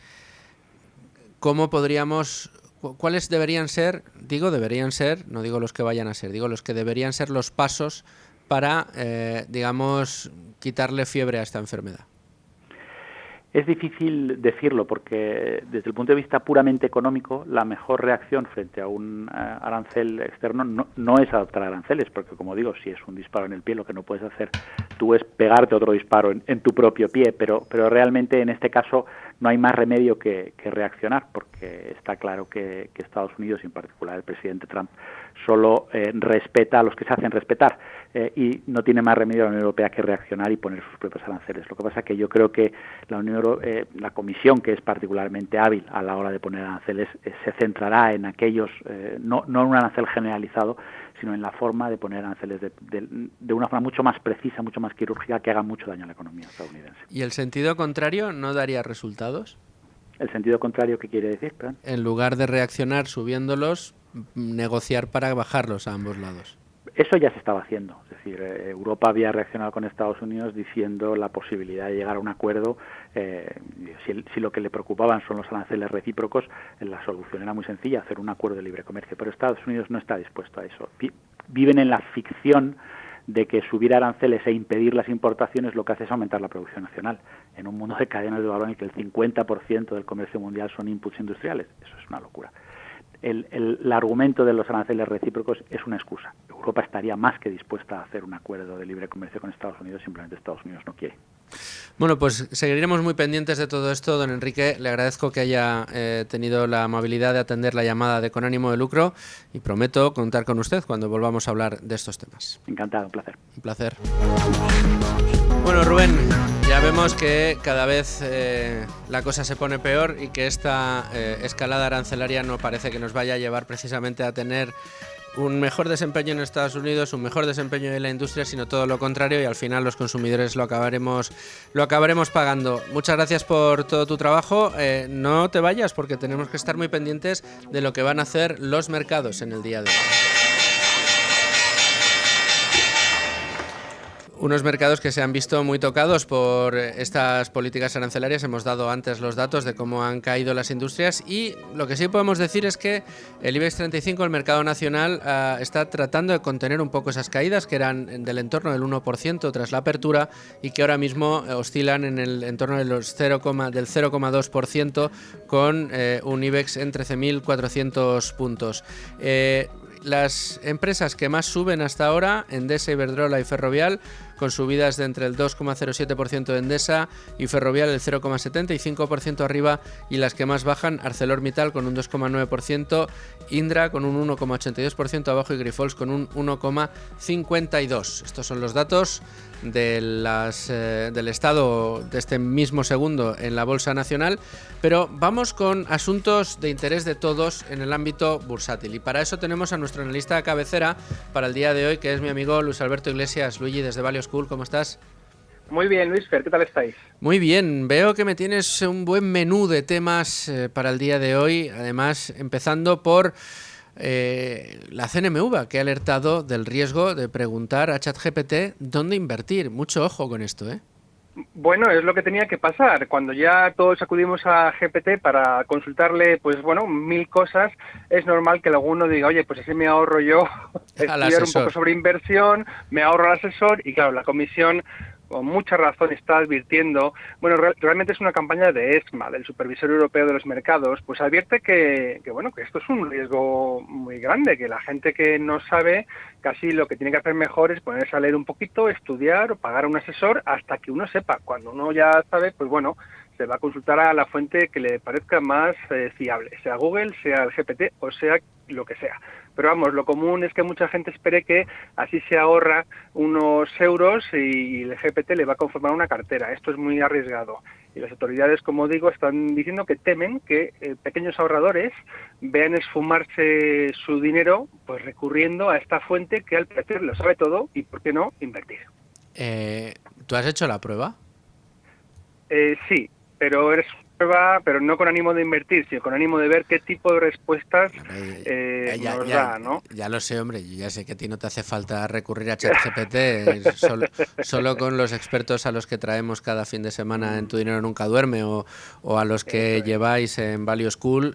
¿cuáles deberían ser, no digo los que vayan a ser, digo los que deberían ser los pasos para, digamos, quitarle fiebre a esta enfermedad? Es difícil decirlo porque desde el punto de vista puramente económico la mejor reacción frente a un arancel externo no es adoptar aranceles, porque como digo, si es un disparo en el pie, lo que no puedes hacer tú es pegarte otro disparo en tu propio pie, pero realmente en este caso no hay más remedio que reaccionar, porque está claro que Estados Unidos y en particular el presidente Trump solo respeta a los que se hacen respetar y no tiene más remedio la Unión Europea que reaccionar y poner sus propios aranceles. Lo que pasa es que yo creo que la Comisión, que es particularmente hábil a la hora de poner aranceles, se centrará en aquellos, no en un arancel generalizado, sino en la forma de poner aranceles de una forma mucho más precisa, mucho más quirúrgica, que haga mucho daño a la economía estadounidense. ¿Y el sentido contrario no daría resultados? ¿El sentido contrario qué quiere decir? Perdón. En lugar de reaccionar subiéndolos, negociar para bajarlos a ambos lados. Eso ya se estaba haciendo, es decir, Europa había reaccionado con Estados Unidos diciendo la posibilidad de llegar a un acuerdo. Si lo que le preocupaban son los aranceles recíprocos, la solución era muy sencilla, hacer un acuerdo de libre comercio, pero Estados Unidos no está dispuesto a eso. Viven en la ficción de que subir aranceles e impedir las importaciones lo que hace es aumentar la producción nacional, en un mundo de cadenas de valor en el que el 50% del comercio mundial son inputs industriales. Eso es una locura. El argumento de los aranceles recíprocos es una excusa. Europa estaría más que dispuesta a hacer un acuerdo de libre comercio con Estados Unidos, simplemente Estados Unidos no quiere. Bueno, pues seguiremos muy pendientes de todo esto, don Enrique. Le agradezco que haya tenido la amabilidad de atender la llamada de Con Ánimo de Lucro y prometo contar con usted cuando volvamos a hablar de estos temas. Encantado, un placer. Un placer. Bueno, Rubén, ya vemos que cada vez la cosa se pone peor y que esta escalada arancelaria no parece que nos vaya a llevar precisamente a tener un mejor desempeño en Estados Unidos, un mejor desempeño en la industria, sino todo lo contrario, y al final los consumidores lo acabaremos pagando. Muchas gracias por todo tu trabajo. No te vayas porque tenemos que estar muy pendientes de lo que van a hacer los mercados en el día de hoy. Unos mercados que se han visto muy tocados por estas políticas arancelarias. Hemos dado antes los datos de cómo han caído las industrias y lo que sí podemos decir es que el IBEX 35, el mercado nacional, está tratando de contener un poco esas caídas que eran del entorno del 1% tras la apertura y que ahora mismo oscilan en el entorno de los del 0,2% con un IBEX en 13.400 puntos. Las empresas que más suben hasta ahora, Endesa, Iberdrola y Ferrovial, con subidas de entre el 2,07% de Endesa y Ferrovial el 0,75% arriba, y las que más bajan, ArcelorMittal con un 2,9%, Indra con un 1,82% abajo y Grifols con un 1,52%. Estos son los datos del estado de este mismo segundo en la Bolsa Nacional, pero vamos con asuntos de interés de todos en el ámbito bursátil, y para eso tenemos a nuestro analista de cabecera para el día de hoy, que es mi amigo Luis Alberto Iglesias. Luigi, desde Value School, ¿cómo estás? Muy bien, Luis Fer, ¿qué tal estáis? Muy bien, veo que me tienes un buen menú de temas para el día de hoy, además empezando por la CNMV, que ha alertado del riesgo de preguntar a ChatGPT dónde invertir. Mucho ojo con esto, ¿eh? Bueno, es lo que tenía que pasar. Cuando ya todos acudimos a GPT para consultarle, pues bueno, 1000 cosas, es normal que alguno diga, oye, pues así me ahorro yo estudiar un poco sobre inversión, me ahorro al asesor, y claro, la comisión con mucha razón está advirtiendo, bueno, realmente es una campaña de ESMA, del Supervisor Europeo de los Mercados, pues advierte que bueno, que esto es un riesgo muy grande, que la gente que no sabe, casi lo que tiene que hacer mejor es ponerse a leer un poquito, estudiar o pagar a un asesor hasta que uno sepa. Cuando uno ya sabe, pues bueno, se va a consultar a la fuente que le parezca más fiable, sea Google, sea el GPT o sea lo que sea. Pero vamos, lo común es que mucha gente espere que así se ahorra unos euros y el GPT le va a conformar una cartera. Esto es muy arriesgado. Y las autoridades, como digo, están diciendo que temen que pequeños ahorradores vean esfumarse su dinero pues recurriendo a esta fuente que al parecer lo sabe todo y, ¿por qué no?, invertir. ¿Tú has hecho la prueba? Sí, pero eres prueba, pero no con ánimo de invertir, sino con ánimo de ver qué tipo de respuestas nos da, ¿no? Ya lo sé, hombre, yo ya sé que a ti no te hace falta recurrir a ChatGPT, solo con los expertos a los que traemos cada fin de semana en Tu Dinero Nunca Duerme o a los que lleváis en Value School,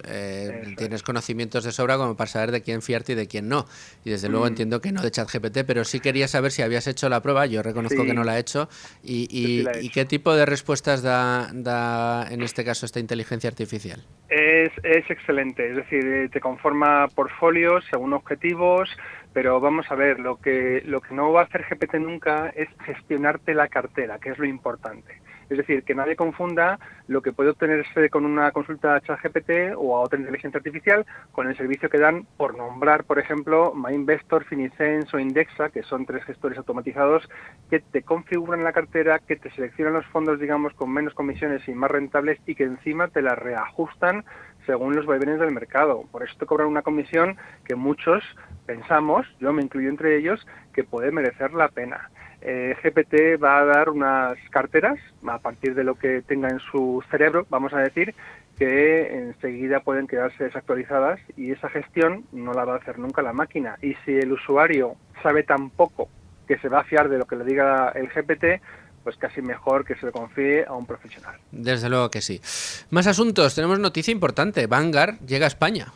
tienes conocimientos de sobra como para saber de quién fiarte y de quién no. Y desde luego entiendo que no de ChatGPT, pero sí quería saber si habías hecho la prueba, yo reconozco que no la he hecho, y qué tipo de respuestas da en este caso esta inteligencia artificial. Es excelente, es decir, te conforma portfolios según objetivos, pero vamos a ver, lo que no va a hacer GPT nunca es gestionarte la cartera, que es lo importante. Es decir, que nadie confunda lo que puede obtenerse con una consulta a ChatGPT o a otra inteligencia artificial con el servicio que dan, por nombrar, por ejemplo, MyInvestor, Finicens o Indexa, que son 3 gestores automatizados que te configuran la cartera, que te seleccionan los fondos, digamos, con menos comisiones y más rentables y que encima te la reajustan según los vaivenes del mercado. Por eso te cobran una comisión que muchos pensamos, yo me incluyo entre ellos, que puede merecer la pena. GPT va a dar unas carteras a partir de lo que tenga en su cerebro, vamos a decir, que enseguida pueden quedarse desactualizadas y esa gestión no la va a hacer nunca la máquina. Y si el usuario sabe tan poco que se va a fiar de lo que le diga el GPT, pues casi mejor que se le confíe a un profesional. Desde luego que sí. Más asuntos, tenemos noticia importante, Vanguard llega a España.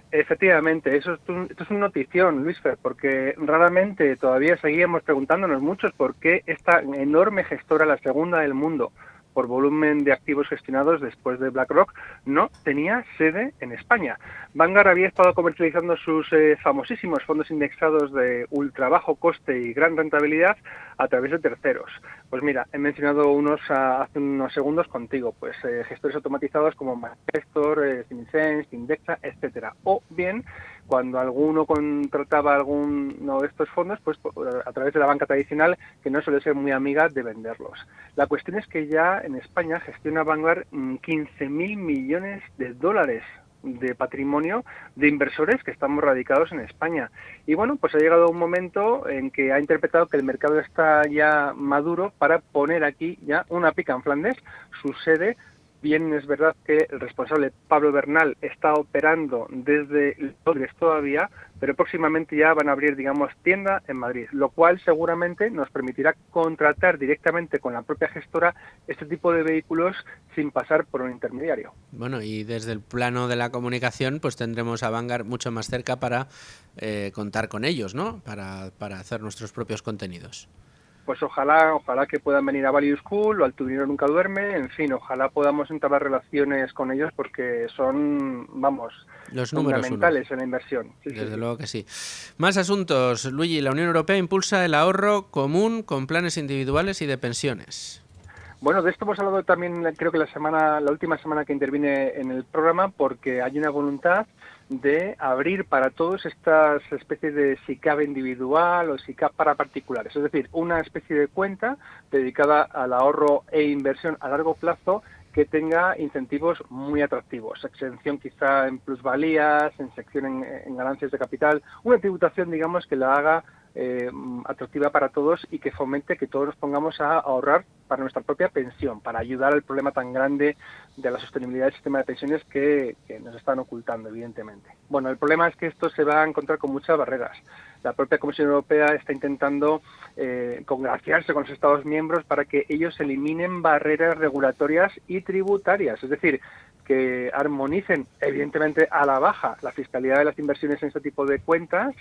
Efectivamente, esto es una notición, Luis Fer, porque raramente todavía seguíamos preguntándonos muchos por qué esta enorme gestora, la segunda del mundo por volumen de activos gestionados después de BlackRock, no tenía sede en España. Vanguard había estado comercializando sus famosísimos fondos indexados de ultra bajo coste y gran rentabilidad a través de terceros. Pues mira, he mencionado unos hace unos segundos contigo, pues gestores automatizados como MyInvestor, Finicens, Indexa, etcétera. O bien, cuando alguno contrataba alguno de estos fondos, pues a través de la banca tradicional, que no suele ser muy amiga de venderlos. La cuestión es que ya en España gestiona Vanguard 15.000 millones de dólares de patrimonio de inversores que estamos radicados en España. Y bueno, pues ha llegado un momento en que ha interpretado que el mercado está ya maduro para poner aquí ya una pica en Flandes, su sede. Bien, es verdad que el responsable Pablo Bernal está operando desde Londres todavía, pero próximamente ya van a abrir, digamos, tienda en Madrid, lo cual seguramente nos permitirá contratar directamente con la propia gestora este tipo de vehículos sin pasar por un intermediario. Bueno, y desde el plano de la comunicación, pues tendremos a Vanguard mucho más cerca para contar con ellos, ¿no? Para hacer nuestros propios contenidos. Pues ojalá que puedan venir a Value School o al Tu Dinero Nunca Duerme, en fin, ojalá podamos entablar relaciones con ellos porque son, vamos, los números fundamentales en la inversión. Sí, desde luego que sí. Más asuntos. Luigi, la Unión Europea impulsa el ahorro común con planes individuales y de pensiones. Bueno, de esto hemos hablado también, creo que la última semana que intervine en el programa, porque hay una voluntad de abrir para todos estas especies de SICAV individual o SICAV para particulares, es decir, una especie de cuenta dedicada al ahorro e inversión a largo plazo que tenga incentivos muy atractivos, exención quizá en plusvalías, en sección en ganancias de capital, una tributación, digamos, que la haga atractiva para todos y que fomente que todos nos pongamos a ahorrar para nuestra propia pensión, para ayudar al problema tan grande de la sostenibilidad del sistema de pensiones que nos están ocultando, evidentemente. Bueno, el problema es que esto se va a encontrar con muchas barreras. La propia Comisión Europea está intentando congraciarse con los Estados miembros para que ellos eliminen barreras regulatorias y tributarias, es decir, que armonicen, evidentemente a la baja, la fiscalidad de las inversiones en este tipo de cuentas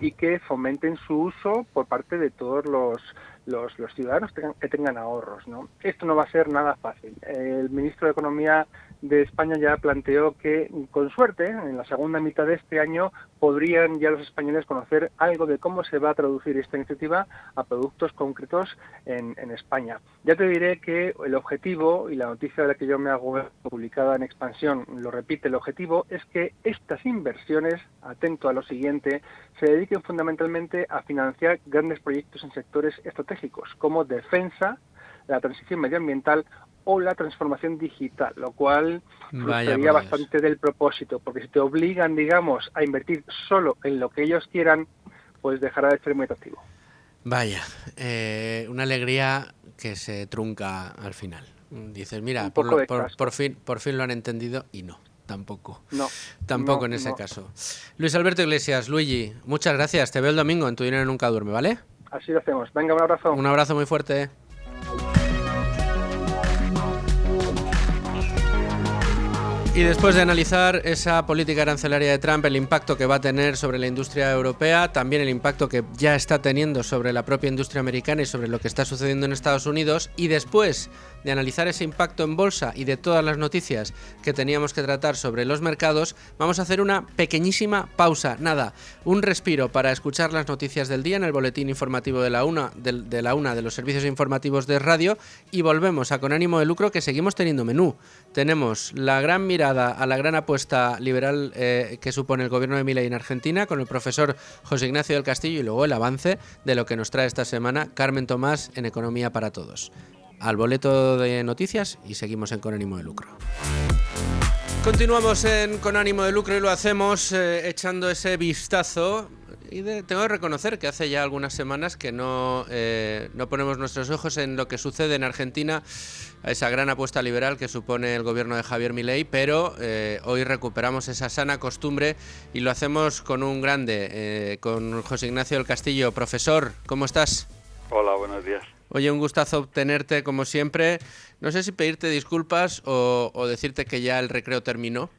y que fomenten su uso por parte de todos los ciudadanos que tengan ahorros, ¿no? Esto no va a ser nada fácil. El ministro de Economía de España ya planteó que, con suerte, en la segunda mitad de este año podrían ya los españoles conocer algo de cómo se va a traducir esta iniciativa a productos concretos en España. Ya te diré que el objetivo, y la noticia de la que yo me hago publicada en Expansión lo repite, el objetivo es que estas inversiones, atento a lo siguiente, se dediquen fundamentalmente a financiar grandes proyectos en sectores estratégicos como defensa, la transición medioambiental o la transformación digital, lo cual frustraría bastante del propósito, porque si te obligan, digamos, a invertir solo en lo que ellos quieran, pues dejará de ser muy atractivo. Vaya, una alegría que se trunca al final. Dices, mira, por fin lo han entendido y no, tampoco. Tampoco en ese caso. Luis Alberto Iglesias, Luigi, muchas gracias. Te veo el domingo en Tu Dinero Nunca Duerme, ¿vale? Así lo hacemos. Venga, un abrazo. Un abrazo muy fuerte. Y después de analizar esa política arancelaria de Trump, el impacto que va a tener sobre la industria europea, también el impacto que ya está teniendo sobre la propia industria americana y sobre lo que está sucediendo en Estados Unidos, y después de analizar ese impacto en bolsa y de todas las noticias que teníamos que tratar sobre los mercados, vamos a hacer una pequeñísima pausa, un respiro para escuchar las noticias del día en el boletín informativo de la UNA, de los servicios informativos de radio, y volvemos a Con Ánimo de Lucro, que seguimos teniendo menú. Tenemos la gran mirada a la gran apuesta liberal que supone el gobierno de Milei en Argentina con el profesor José Ignacio del Castillo, y luego el avance de lo que nos trae esta semana Carmen Tomás en Economía para Todos. Al boleto de noticias y seguimos en Con Ánimo de Lucro. Continuamos en Con Ánimo de Lucro y lo hacemos echando ese vistazo. Y tengo que reconocer que hace ya algunas semanas que no ponemos nuestros ojos en lo que sucede en Argentina, a esa gran apuesta liberal que supone el gobierno de Javier Milei, pero hoy recuperamos esa sana costumbre y lo hacemos con un grande, con José Ignacio del Castillo. Profesor, ¿cómo estás? Hola, buenos días. Oye, un gustazo tenerte como siempre. No sé si pedirte disculpas o decirte que ya el recreo terminó,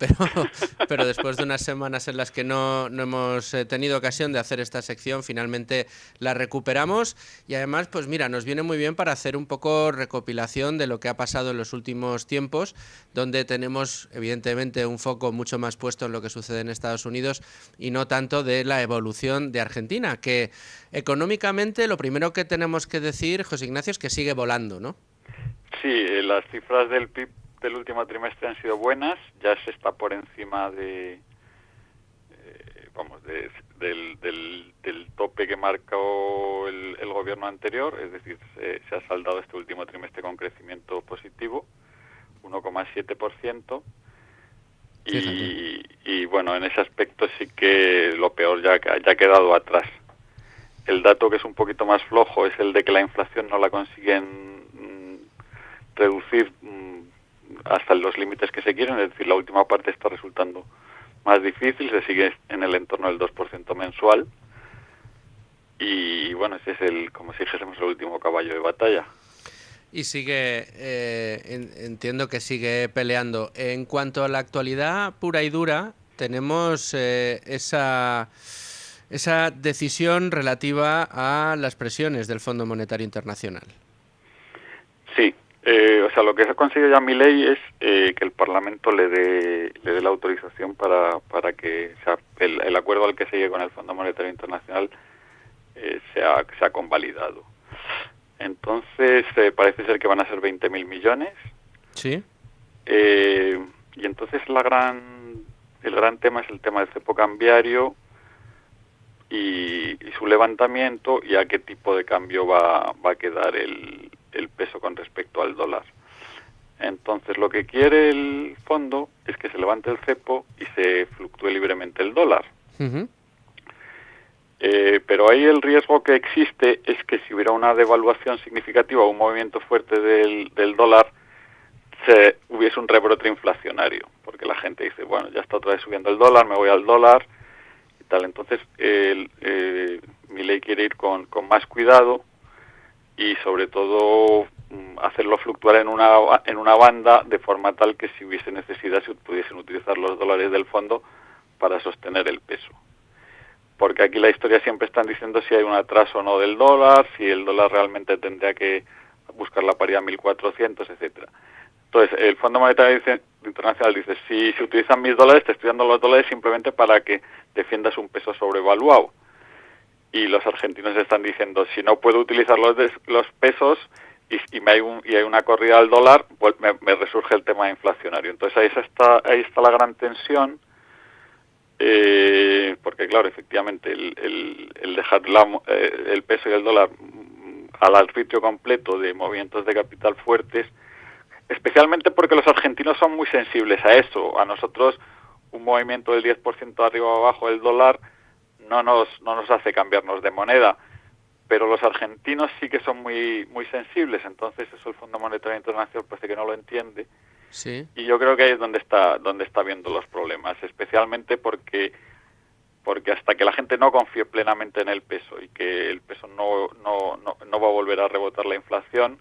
pero después de unas semanas en las que no hemos tenido ocasión de hacer esta sección, finalmente la recuperamos. Y además, pues mira, nos viene muy bien para hacer un poco recopilación de lo que ha pasado en los últimos tiempos, donde tenemos evidentemente un foco mucho más puesto en lo que sucede en Estados Unidos y no tanto de la evolución de Argentina, que económicamente lo primero que tenemos que decir, José Ignacio, es que sigue volando, ¿no? Sí, las cifras del PIB del último trimestre han sido buenas, ya se está por encima del tope que marcó el gobierno anterior, es decir, se ha saldado este último trimestre con crecimiento positivo, 1,7%, y bueno, en ese aspecto sí que lo peor ya ha quedado atrás. El dato que es un poquito más flojo es el de que la inflación no la consiguen reducir hasta los límites que se quieren, es decir, la última parte está resultando más difícil, se sigue en el entorno del 2% mensual, y bueno, ese es como si dijésemos el último caballo de batalla. Y sigue, entiendo que sigue peleando. En cuanto a la actualidad pura y dura, tenemos esa decisión relativa a las presiones del Fondo Monetario Internacional. Sí, o sea, lo que se ha conseguido ya Milei es que el Parlamento le dé la autorización para que el acuerdo al que se llegue con el Fondo Monetario Internacional sea convalidado. Entonces, parece ser que van a ser 20.000 millones. Sí. Y entonces el gran tema es el tema del cepo cambiario y su levantamiento, y a qué tipo de cambio va a quedar el peso con respecto al dólar. Entonces, lo que quiere el fondo es que se levante el cepo y se fluctúe libremente el dólar. Uh-huh. Pero ahí el riesgo que existe es que si hubiera una devaluación significativa o un movimiento fuerte del dólar, hubiese un rebrote inflacionario, porque la gente dice, bueno, ya está otra vez subiendo el dólar, me voy al dólar y tal. Entonces, Milei quiere ir con más cuidado y sobre todo hacerlo fluctuar en una banda, de forma tal que si hubiese necesidad se pudiesen utilizar los dólares del fondo para sostener el peso. Porque aquí la historia siempre están diciendo si hay un atraso o no del dólar, si el dólar realmente tendría que buscar la paridad 1.400, etcétera. Entonces, el Fondo Monetario Internacional dice, si se utilizan mis dólares, te estoy dando los dólares simplemente para que defiendas un peso sobrevaluado. Y los argentinos están diciendo, si no puedo utilizar los pesos y hay una corrida al dólar, pues me resurge el tema inflacionario. Entonces ahí está la gran tensión, porque claro, efectivamente el dejar el peso y el dólar al arbitrio completo de movimientos de capital fuertes especialmente porque los argentinos son muy sensibles a eso. A nosotros un movimiento del 10% arriba o abajo del dólar no nos hace cambiarnos de moneda, pero los argentinos sí que son muy sensibles, entonces eso el Fondo Monetario Internacional parece que no lo entiende. Sí. Y yo creo que ahí es donde está viendo los problemas, especialmente porque hasta que la gente no confíe plenamente en el peso y que el peso no va a volver a rebotar la inflación,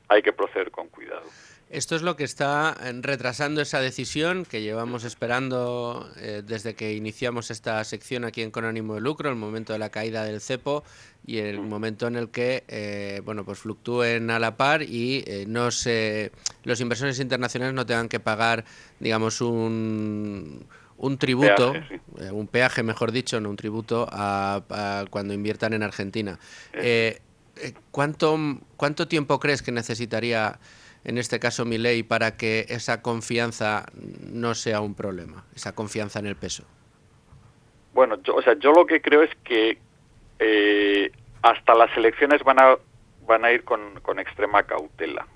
hay que proceder con cuidado. Esto es lo que está retrasando esa decisión que llevamos esperando desde que iniciamos esta sección aquí en Con Ánimo de Lucro, el momento de la caída del cepo y el momento en el que pues fluctúen a la par y los inversores internacionales no tengan que pagar, digamos, un tributo, peaje, sí. Un peaje, mejor dicho, no un tributo, a cuando inviertan en Argentina. ¿Cuánto tiempo crees que necesitaría, en este caso Milei, para que esa confianza no sea un problema, esa confianza en el peso? Bueno, yo lo que creo es que hasta las elecciones van a ir con extrema cautela.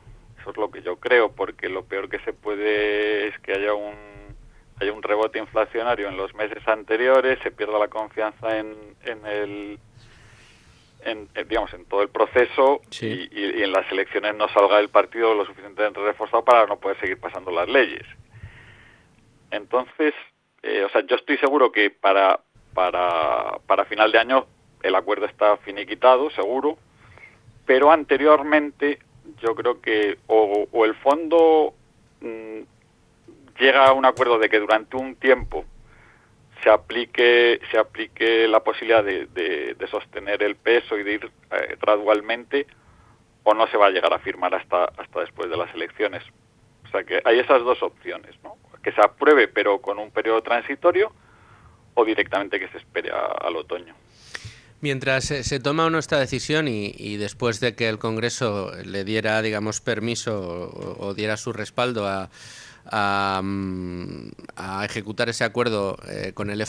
Eso es lo que yo creo, porque lo peor que se puede es que haya un rebote inflacionario en los meses anteriores, se pierda la confianza en todo el proceso. Sí. y en las elecciones no salga el partido lo suficientemente reforzado para no poder seguir pasando las leyes. Entonces, yo estoy seguro que para final de año el acuerdo está finiquitado, seguro, pero anteriormente yo creo que o el fondo llega a un acuerdo de que durante un tiempo se aplique la posibilidad de sostener el peso y de ir gradualmente, o no se va a llegar a firmar hasta después de las elecciones. O sea que hay esas dos opciones, ¿no? Que se apruebe pero con un periodo transitorio, o directamente que se espere al otoño. Mientras se toma esta decisión y después de que el Congreso le diera, digamos, permiso o diera su respaldo a ejecutar ese acuerdo con el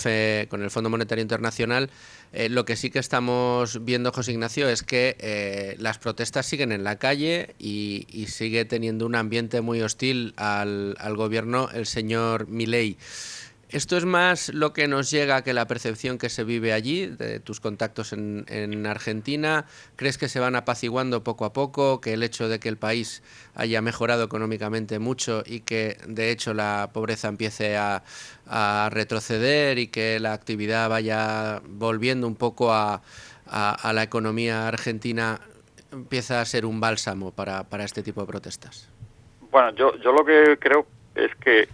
Fondo Monetario Internacional, lo que sí que estamos viendo, José Ignacio, es que las protestas siguen en la calle y sigue teniendo un ambiente muy hostil al gobierno el señor Milei. ¿Esto es más lo que nos llega que la percepción que se vive allí, de tus contactos en Argentina? ¿Crees que se van apaciguando poco a poco, que el hecho de que el país haya mejorado económicamente mucho y que de hecho la pobreza empiece a retroceder y que la actividad vaya volviendo un poco a la economía argentina, empieza a ser un bálsamo para este tipo de protestas? Bueno, yo lo que creo es que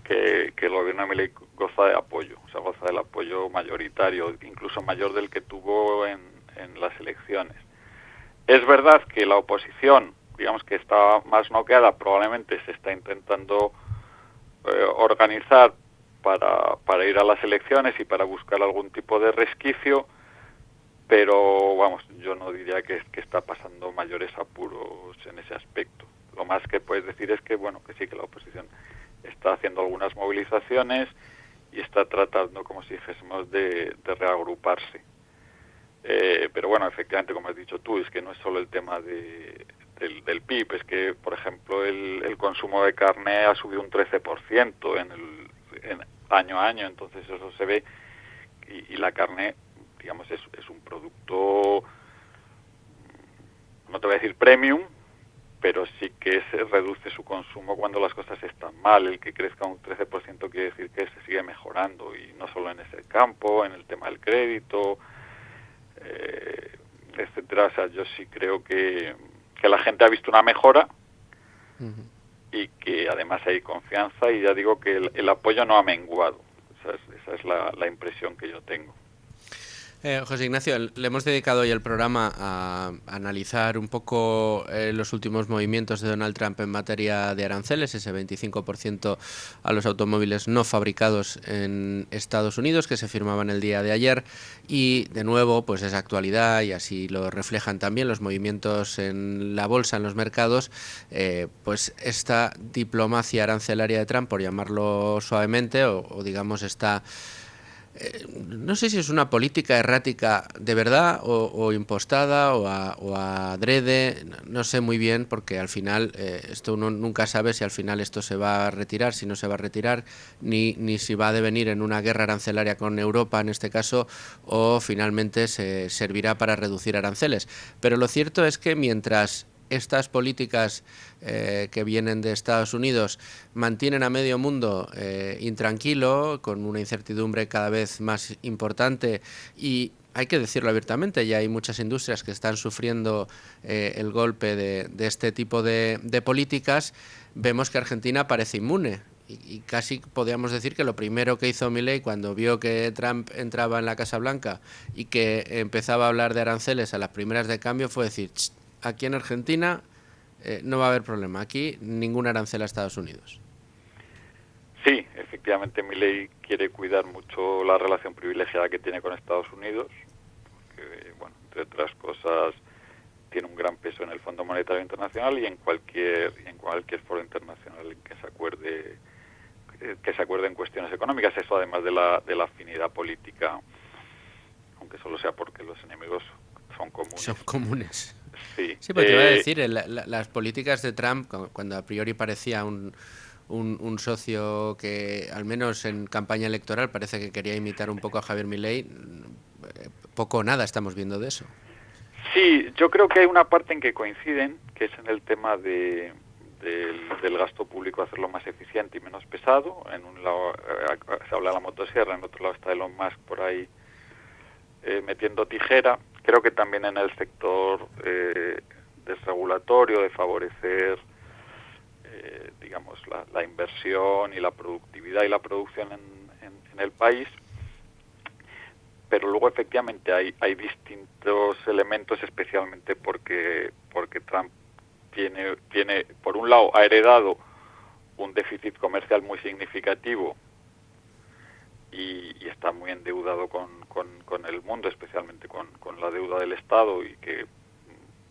el gobierno de Milei goza de apoyo, goza del apoyo mayoritario, incluso mayor del que tuvo en las elecciones. Es verdad que la oposición, digamos que está más noqueada, probablemente se está intentando organizar para ir a las elecciones y para buscar algún tipo de resquicio, pero yo no diría que está pasando mayores apuros en ese aspecto. Lo más que puedes decir es que que sí, que la oposición está haciendo algunas movilizaciones y está tratando, como si dijésemos, de reagruparse. Pero efectivamente, como has dicho tú, es que no es solo el tema del PIB, es que, por ejemplo, el consumo de carne ha subido un 13% en año a año, entonces eso se ve, y la carne, digamos, es un producto, no te voy a decir premium, pero sí que se reduce su consumo cuando las cosas están mal. El que crezca un 13% quiere decir que se sigue mejorando, y no solo en ese campo, en el tema del crédito, etcétera. Yo sí creo que la gente ha visto una mejora y que además hay confianza, y ya digo que el apoyo no ha menguado. Esa es la impresión que yo tengo. José Ignacio, le hemos dedicado hoy el programa a analizar un poco los últimos movimientos de Donald Trump en materia de aranceles, ese 25% a los automóviles no fabricados en Estados Unidos que se firmaban el día de ayer, y de nuevo pues esa actualidad, y así lo reflejan también los movimientos en la bolsa, en los mercados, pues esta diplomacia arancelaria de Trump, por llamarlo suavemente, o digamos esta No sé si es una política errática de verdad o impostada o adrede, no sé muy bien, porque al final esto uno nunca sabe si al final esto se va a retirar, si no se va a retirar, ni si va a devenir en una guerra arancelaria con Europa en este caso, o finalmente se servirá para reducir aranceles. Pero lo cierto es que mientras estas políticas que vienen de Estados Unidos mantienen a medio mundo intranquilo, con una incertidumbre cada vez más importante, y hay que decirlo abiertamente, ya hay muchas industrias que están sufriendo el golpe de este tipo de políticas, vemos que Argentina parece inmune. Y casi podríamos decir que lo primero que hizo Milei cuando vio que Trump entraba en la Casa Blanca y que empezaba a hablar de aranceles a las primeras de cambio fue decir: aquí en Argentina no va a haber problema, aquí ningún arancel a Estados Unidos. Sí, efectivamente Milei quiere cuidar mucho la relación privilegiada que tiene con Estados Unidos, porque, bueno, entre otras cosas, tiene un gran peso en el Fondo Monetario Internacional y en cualquier foro internacional en que se acuerde en cuestiones económicas. Eso además de la afinidad política, aunque solo sea porque los enemigos son comunes. Son comunes. Sí, porque te iba a decir, las políticas de Trump, cuando a priori parecía un socio que, al menos en campaña electoral, parece que quería imitar un poco a Javier Milei, poco o nada estamos viendo de eso. Sí, yo creo que hay una parte en que coinciden, que es en el tema del gasto público, hacerlo más eficiente y menos pesado. En un lado se habla de la motosierra, en otro lado está Elon Musk por ahí metiendo tijera. Creo que también en el sector desregulatorio, de favorecer digamos la inversión y la productividad y la producción en el país. Pero luego efectivamente hay distintos elementos, especialmente porque Trump tiene por un lado ha heredado un déficit comercial muy significativo y está muy endeudado con el mundo, especialmente con la deuda del Estado, y que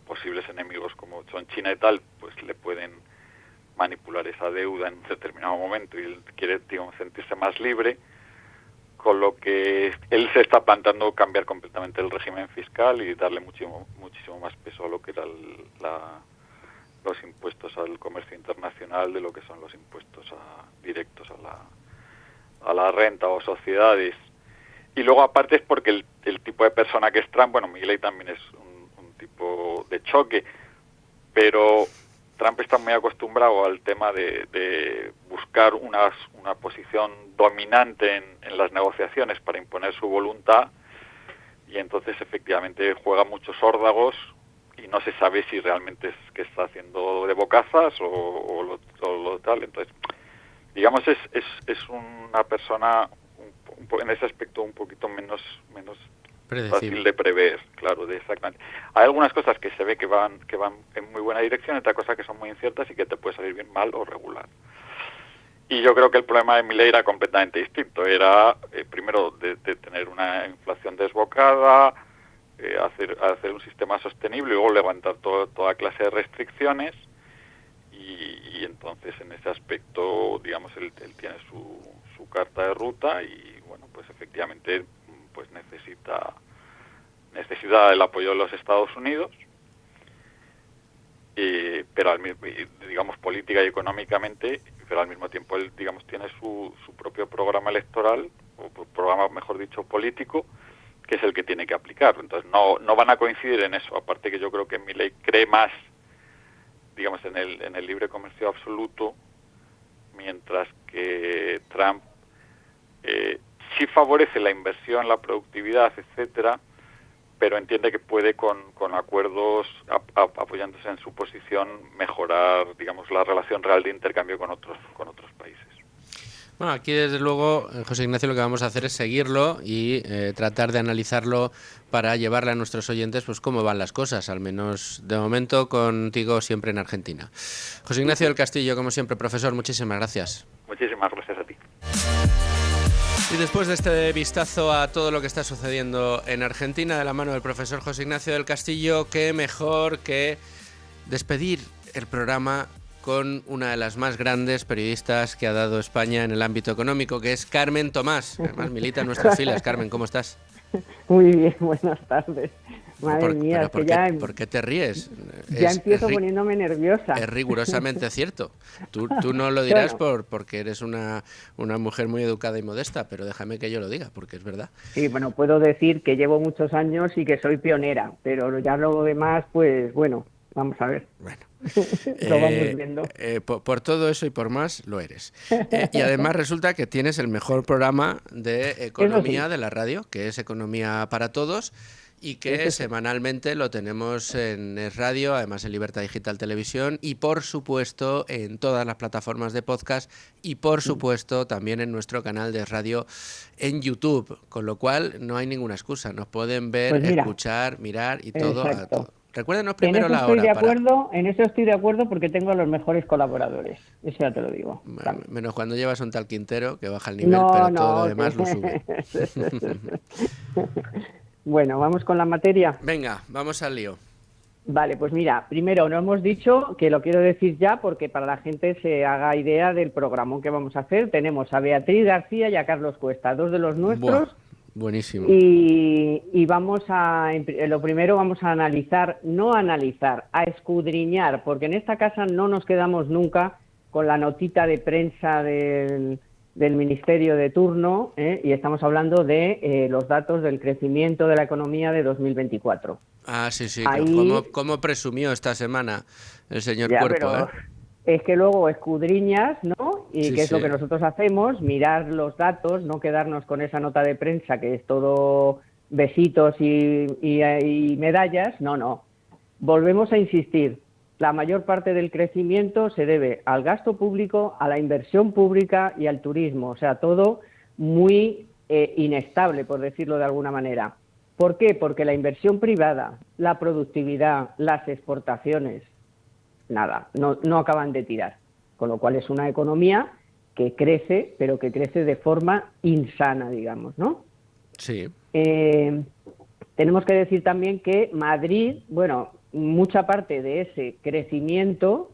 posibles enemigos como son China y tal, pues le pueden manipular esa deuda en un determinado momento, y él quiere, digamos, sentirse más libre, con lo que él se está planteando cambiar completamente el régimen fiscal y darle muchísimo más peso a lo que era los impuestos al comercio internacional de lo que son los impuestos directos a la renta o sociedades. Y luego aparte es porque el tipo de persona que es Trump, bueno, Milei también es un tipo de choque, pero Trump está muy acostumbrado al tema de buscar una posición dominante en las negociaciones para imponer su voluntad, y entonces efectivamente juega muchos órdagos y no se sabe si realmente es que está haciendo de bocazas o lo tal. Entonces, digamos, es una persona en ese aspecto un poquito menos fácil de prever, claro, exactamente. Hay algunas cosas que se ve que van en muy buena dirección, otras cosas que son muy inciertas y que te puede salir bien, mal o regular. Y yo creo que el problema de Milei era completamente distinto. Era, primero, de tener una inflación desbocada, hacer un sistema sostenible y luego levantar toda clase de restricciones. Y entonces, en ese aspecto, digamos, él tiene su carta de ruta y, bueno, pues efectivamente pues necesita el apoyo de los Estados Unidos, pero digamos política y económicamente, pero al mismo tiempo él, digamos, tiene su propio programa electoral, o programa, mejor dicho, político, que es el que tiene que aplicar. Entonces no van a coincidir en eso. Aparte que yo creo que Milei cree más, digamos, en el libre comercio absoluto, mientras que Trump sí favorece la inversión, la productividad, etcétera, pero entiende que puede con acuerdos, apoyándose en su posición, mejorar, digamos, la relación real de intercambio con otros países. Bueno, aquí desde luego, José Ignacio, lo que vamos a hacer es seguirlo y tratar de analizarlo para llevarle a nuestros oyentes pues cómo van las cosas, al menos de momento contigo siempre en Argentina. José Ignacio del Castillo, como siempre, profesor, muchísimas gracias. Muchísimas gracias a ti. Y después de este vistazo a todo lo que está sucediendo en Argentina de la mano del profesor José Ignacio del Castillo, qué mejor que despedir el programa con una de las más grandes periodistas que ha dado España en el ámbito económico, que es Carmen Tomás. Además milita en nuestras filas. Carmen, ¿cómo estás? Muy bien, buenas tardes. Madre mía, ¿por qué te ríes? Ya empiezo poniéndome nerviosa. Es rigurosamente cierto. Tú no lo dirás porque eres una mujer muy educada y modesta, pero déjame que yo lo diga, porque es verdad. Sí, bueno, puedo decir que llevo muchos años y que soy pionera, pero ya lo demás, pues bueno, vamos a ver. Bueno. Lo vamos viendo. Por todo eso y por más, lo eres. Y además resulta que tienes el mejor programa de economía de la radio, que es Economía para Todos, y que semanalmente lo tenemos en Es Radio, además en Libertad Digital Televisión, y por supuesto en todas las plataformas de podcast, y por supuesto también en nuestro canal de Es Radio en YouTube, con lo cual no hay ninguna excusa, nos pueden ver, pues escuchar, mirar y todo. Recuérdenos primero la hora. En eso estoy de acuerdo porque tengo a los mejores colaboradores, eso ya te lo digo. Menos cuando llevas un tal Quintero que baja el nivel, pero todo lo demás lo sube. Bueno, ¿vamos con la materia? Venga, vamos al lío. Vale, pues mira, primero no hemos dicho, que lo quiero decir ya porque para la gente se haga idea del programa que vamos a hacer. Tenemos a Beatriz García y a Carlos Cuesta, dos de los nuestros. Buah, buenísimo. Y lo primero vamos a analizar, a escudriñar, porque en esta casa no nos quedamos nunca con la notita de prensa del ministerio de turno, y estamos hablando de los datos del crecimiento de la economía de 2024. Ah, sí. ¿Cómo presumió esta semana el señor Cuerpo? Pero es que luego escudriñas, ¿no? Y que es lo que nosotros hacemos, mirar los datos, no quedarnos con esa nota de prensa que es todo besitos y medallas. No. Volvemos a insistir. La mayor parte del crecimiento se debe al gasto público, a la inversión pública y al turismo. O sea, todo muy inestable, por decirlo de alguna manera. ¿Por qué? Porque la inversión privada, la productividad, las exportaciones, nada, no acaban de tirar. Con lo cual es una economía que crece, pero que crece de forma insana, digamos, ¿no? Sí. Tenemos que decir también que Madrid, mucha parte de ese crecimiento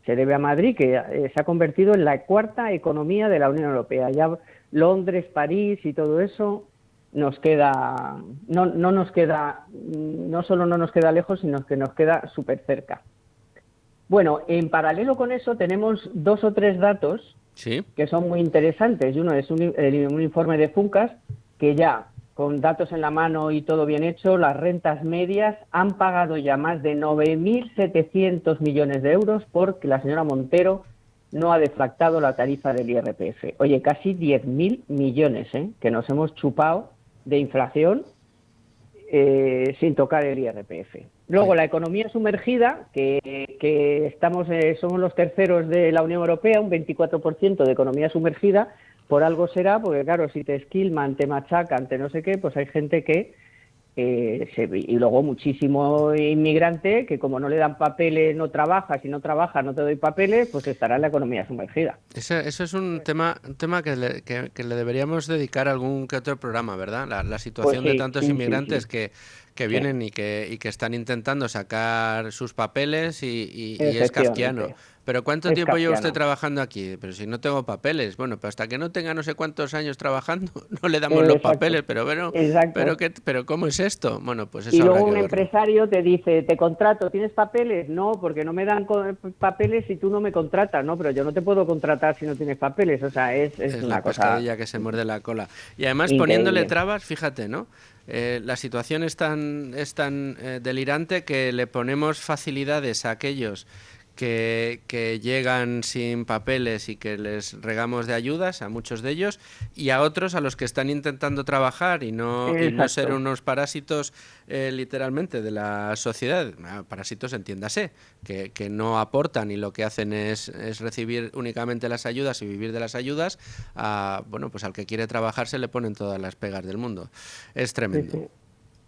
se debe a Madrid, que se ha convertido en la cuarta economía de la Unión Europea. Ya Londres, París y todo eso nos queda, no solo no nos queda lejos, sino que nos queda súper cerca. Bueno, en paralelo con eso tenemos 2 o 3 datos que son muy interesantes. Y uno es un informe de Funcas que ya, con datos en la mano y todo bien hecho, las rentas medias han pagado ya más de 9.700 millones de euros porque la señora Montero no ha deflactado la tarifa del IRPF. Oye, casi 10.000 millones que nos hemos chupado de inflación sin tocar el IRPF. Luego, la economía sumergida, que somos los terceros de la Unión Europea, un 24% de economía sumergida. Por algo será, porque claro, si te esquilman, te machacan, te no sé qué, pues hay gente que y luego muchísimo inmigrante que como no le dan papeles no trabaja, si no trabaja no te doy papeles, pues estará en la economía sumergida. Eso es un tema que le deberíamos dedicar a algún que otro programa, ¿verdad? La situación de tantos inmigrantes que vienen y que están intentando sacar sus papeles y es kafkiano. Pero ¿cuánto tiempo lleva usted trabajando aquí? Pero si no tengo papeles. Bueno, pero hasta que no tenga no sé cuántos años trabajando, no le damos los papeles. Pero ¿cómo es esto? Bueno, pues eso. Y luego un empresario te dice, te contrato, ¿tienes papeles? No, porque no me dan papeles si tú no me contratas, ¿no? Pero yo no te puedo contratar si no tienes papeles. O sea, es una la cosa... pescadilla que se muerde la cola. Y además increíble. Poniéndole trabas, fíjate, ¿no? La situación es tan delirante que le ponemos facilidades a aquellos que llegan sin papeles y que les regamos de ayudas a muchos de ellos, y a otros a los que están intentando trabajar y no ser unos parásitos literalmente de la sociedad. Parásitos, entiéndase, que no aportan y lo que hacen es recibir únicamente las ayudas y vivir de las ayudas. Pues al que quiere trabajar se le ponen todas las pegas del mundo. Es tremendo. Sí.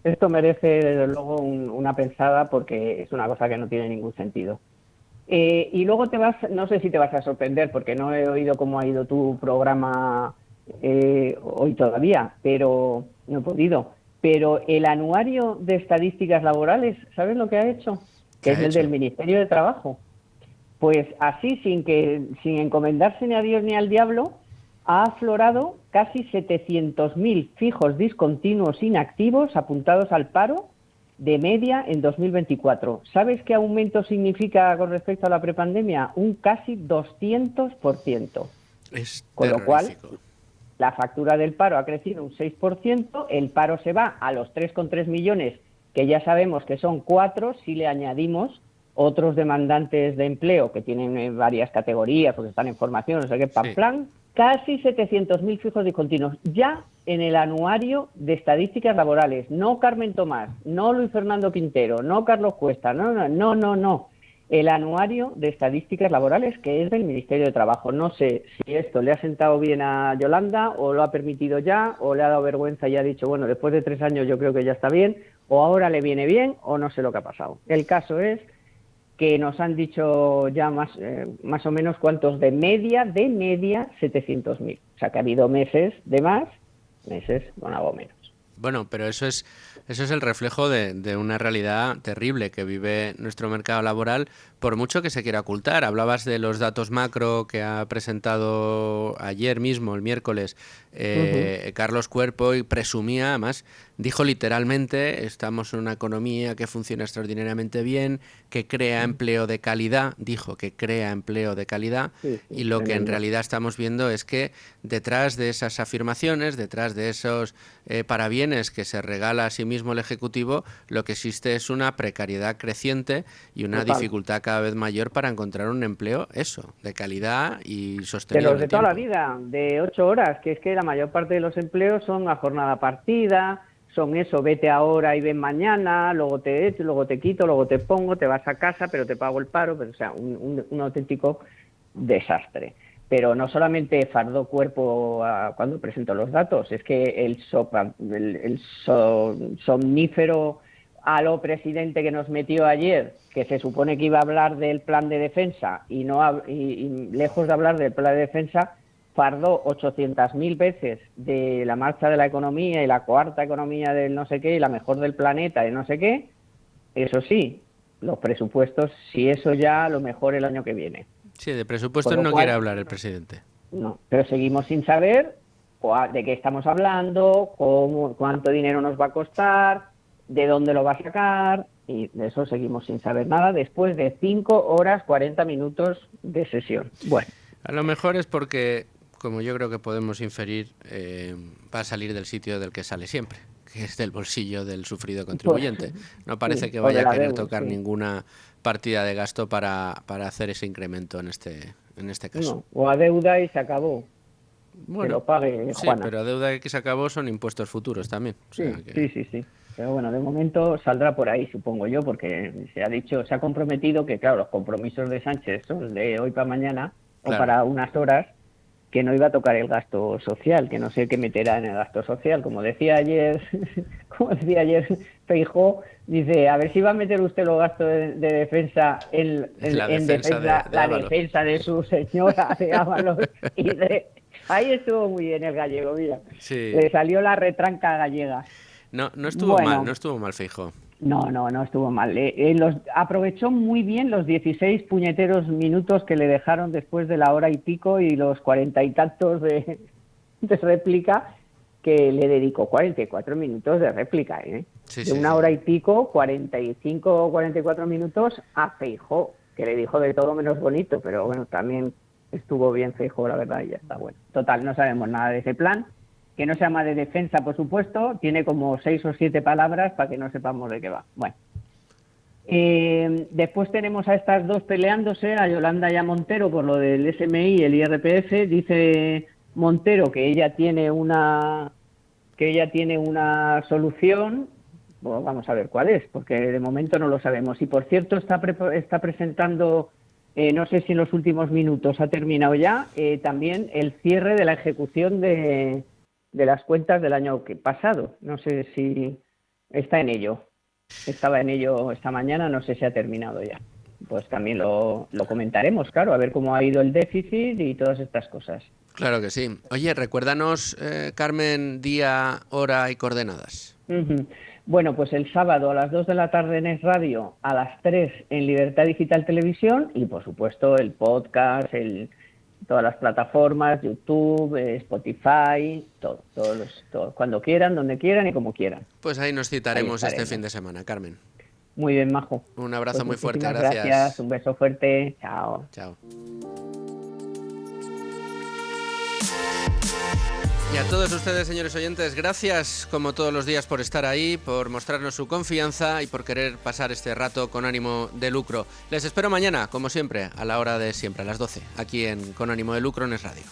Esto merece desde luego una pensada porque es una cosa que no tiene ningún sentido. Y luego no sé si te vas a sorprender porque no he oído cómo ha ido tu programa hoy todavía, pero no he podido. Pero el anuario de estadísticas laborales, ¿sabes lo que ha hecho? Que es el del Ministerio de Trabajo. Pues así, sin encomendarse ni a Dios ni al diablo, ha aflorado casi 700.000 fijos discontinuos inactivos apuntados al paro de media en 2024. ¿Sabes qué aumento significa con respecto a la prepandemia? Un casi 200%. Con lo cual, la factura del paro ha crecido un 6%, el paro se va a los 3,3 millones, que ya sabemos que son 4, si le añadimos otros demandantes de empleo que tienen varias categorías, porque están en formación, no sé qué, plan, casi 700.000 fijos discontinuos. Ya en el anuario de estadísticas laborales, no Carmen Tomás, no Luis Fernando Quintero, no Carlos Cuesta, no. El anuario de estadísticas laborales, que es del Ministerio de Trabajo. No sé si esto le ha sentado bien a Yolanda, o lo ha permitido ya, o le ha dado vergüenza y ha dicho, bueno, después de 3 años yo creo que ya está bien, o ahora le viene bien, o no sé lo que ha pasado. El caso es que nos han dicho ya más o menos cuántos de media 700.000. O sea que ha habido meses de más, meses con algo menos. Bueno, pero eso es el reflejo de una realidad terrible que vive nuestro mercado laboral, por mucho que se quiera ocultar. Hablabas de los datos macro que ha presentado ayer mismo, el miércoles, Carlos Cuerpo, y presumía, además, dijo literalmente, estamos en una economía que funciona extraordinariamente bien, que crea empleo de calidad, dijo que crea empleo de calidad, y lo que en realidad estamos viendo es que detrás de esas afirmaciones, detrás de esos parabienes que se regala a sí mismo el Ejecutivo, lo que existe es una precariedad creciente y una dificultad cada vez mayor para encontrar un empleo, eso, de calidad y sostenible. De los de toda la vida, de 8 horas, que es que la mayor parte de los empleos son a jornada partida, son eso, vete ahora y ven mañana, luego te quito, luego te pongo, te vas a casa, pero te pago el paro, pero, o sea, un auténtico desastre. Pero no solamente fardó Cuerpo cuando presentó los datos, es que el somnífero a lo presidente que nos metió ayer, que se supone que iba a hablar del plan de defensa y lejos de hablar del plan de defensa, fardó 800.000 veces de la marcha de la economía y la cuarta economía del no sé qué y la mejor del planeta y no sé qué. Eso sí, los presupuestos, si eso ya, a lo mejor el año que viene. Sí, de presupuestos no quiere hablar el presidente. No, pero seguimos sin saber de qué estamos hablando, cuánto dinero nos va a costar, de dónde lo va a sacar, y de eso seguimos sin saber nada después de 5 horas 40 minutos de sesión. Bueno. A lo mejor es porque, como yo creo que podemos inferir, va a salir del sitio del que sale siempre, que es del bolsillo del sufrido contribuyente. No parece que vaya a querer tocar ninguna partida de gasto para hacer ese incremento en este caso. No, o a deuda y se acabó. Bueno, que lo pague Juana. Sí, pero a deuda que se acabó son impuestos futuros también. O sea sí. Pero bueno, de momento saldrá por ahí, supongo yo, porque se ha comprometido que, claro, los compromisos de Sánchez son de hoy para mañana, o para unas horas, que no iba a tocar el gasto social, que no sé qué meterá en el gasto social. Como decía ayer Feijóo, dice, a ver si va a meter usted los gastos de defensa en la defensa de su señora, de Ábalos, ahí estuvo muy bien el gallego, mira. Sí. Le salió la retranca gallega. No estuvo mal Feijóo. No estuvo mal. Aprovechó muy bien los 16 puñeteros minutos que le dejaron después de la hora y pico y los 40 y tantos de réplica que le dedicó. 44 minutos de réplica, ¿eh? De una hora y pico, 45 o 44 minutos a Feijóo, que le dijo de todo menos bonito, pero bueno, también estuvo bien Feijóo, la verdad, y ya está bueno. Total, no sabemos nada de ese plan, que no se llama de defensa, por supuesto, tiene como 6 o 7 palabras para que no sepamos de qué va. Bueno, después tenemos a estas dos peleándose, a Yolanda y a Montero, por lo del SMI y el IRPF. Dice Montero que ella tiene una solución. Bueno, vamos a ver cuál es, porque de momento no lo sabemos. Y por cierto, está presentando, no sé si en los últimos minutos ha terminado ya, también el cierre de la ejecución de las cuentas del año pasado. No sé si está en ello. Estaba en ello esta mañana, no sé si ha terminado ya. Pues también lo comentaremos, claro, a ver cómo ha ido el déficit y todas estas cosas. Claro que sí. Oye, recuérdanos, Carmen, día, hora y coordenadas. Bueno, pues el sábado a las 2 de la tarde en Es Radio, a las 3 en Libertad Digital Televisión y, por supuesto, el podcast, todas las plataformas, YouTube, Spotify, todo, cuando quieran, donde quieran y como quieran. Pues ahí nos citaremos este fin de semana, Carmen. Muy bien, Majo. Un abrazo muy fuerte, gracias. Un beso fuerte. Chao. Chao. Y a todos ustedes, señores oyentes, gracias como todos los días por estar ahí, por mostrarnos su confianza y por querer pasar este rato con ánimo de lucro. Les espero mañana, como siempre, a la hora de siempre, a las 12, aquí en Con ánimo de lucro en Es Radio.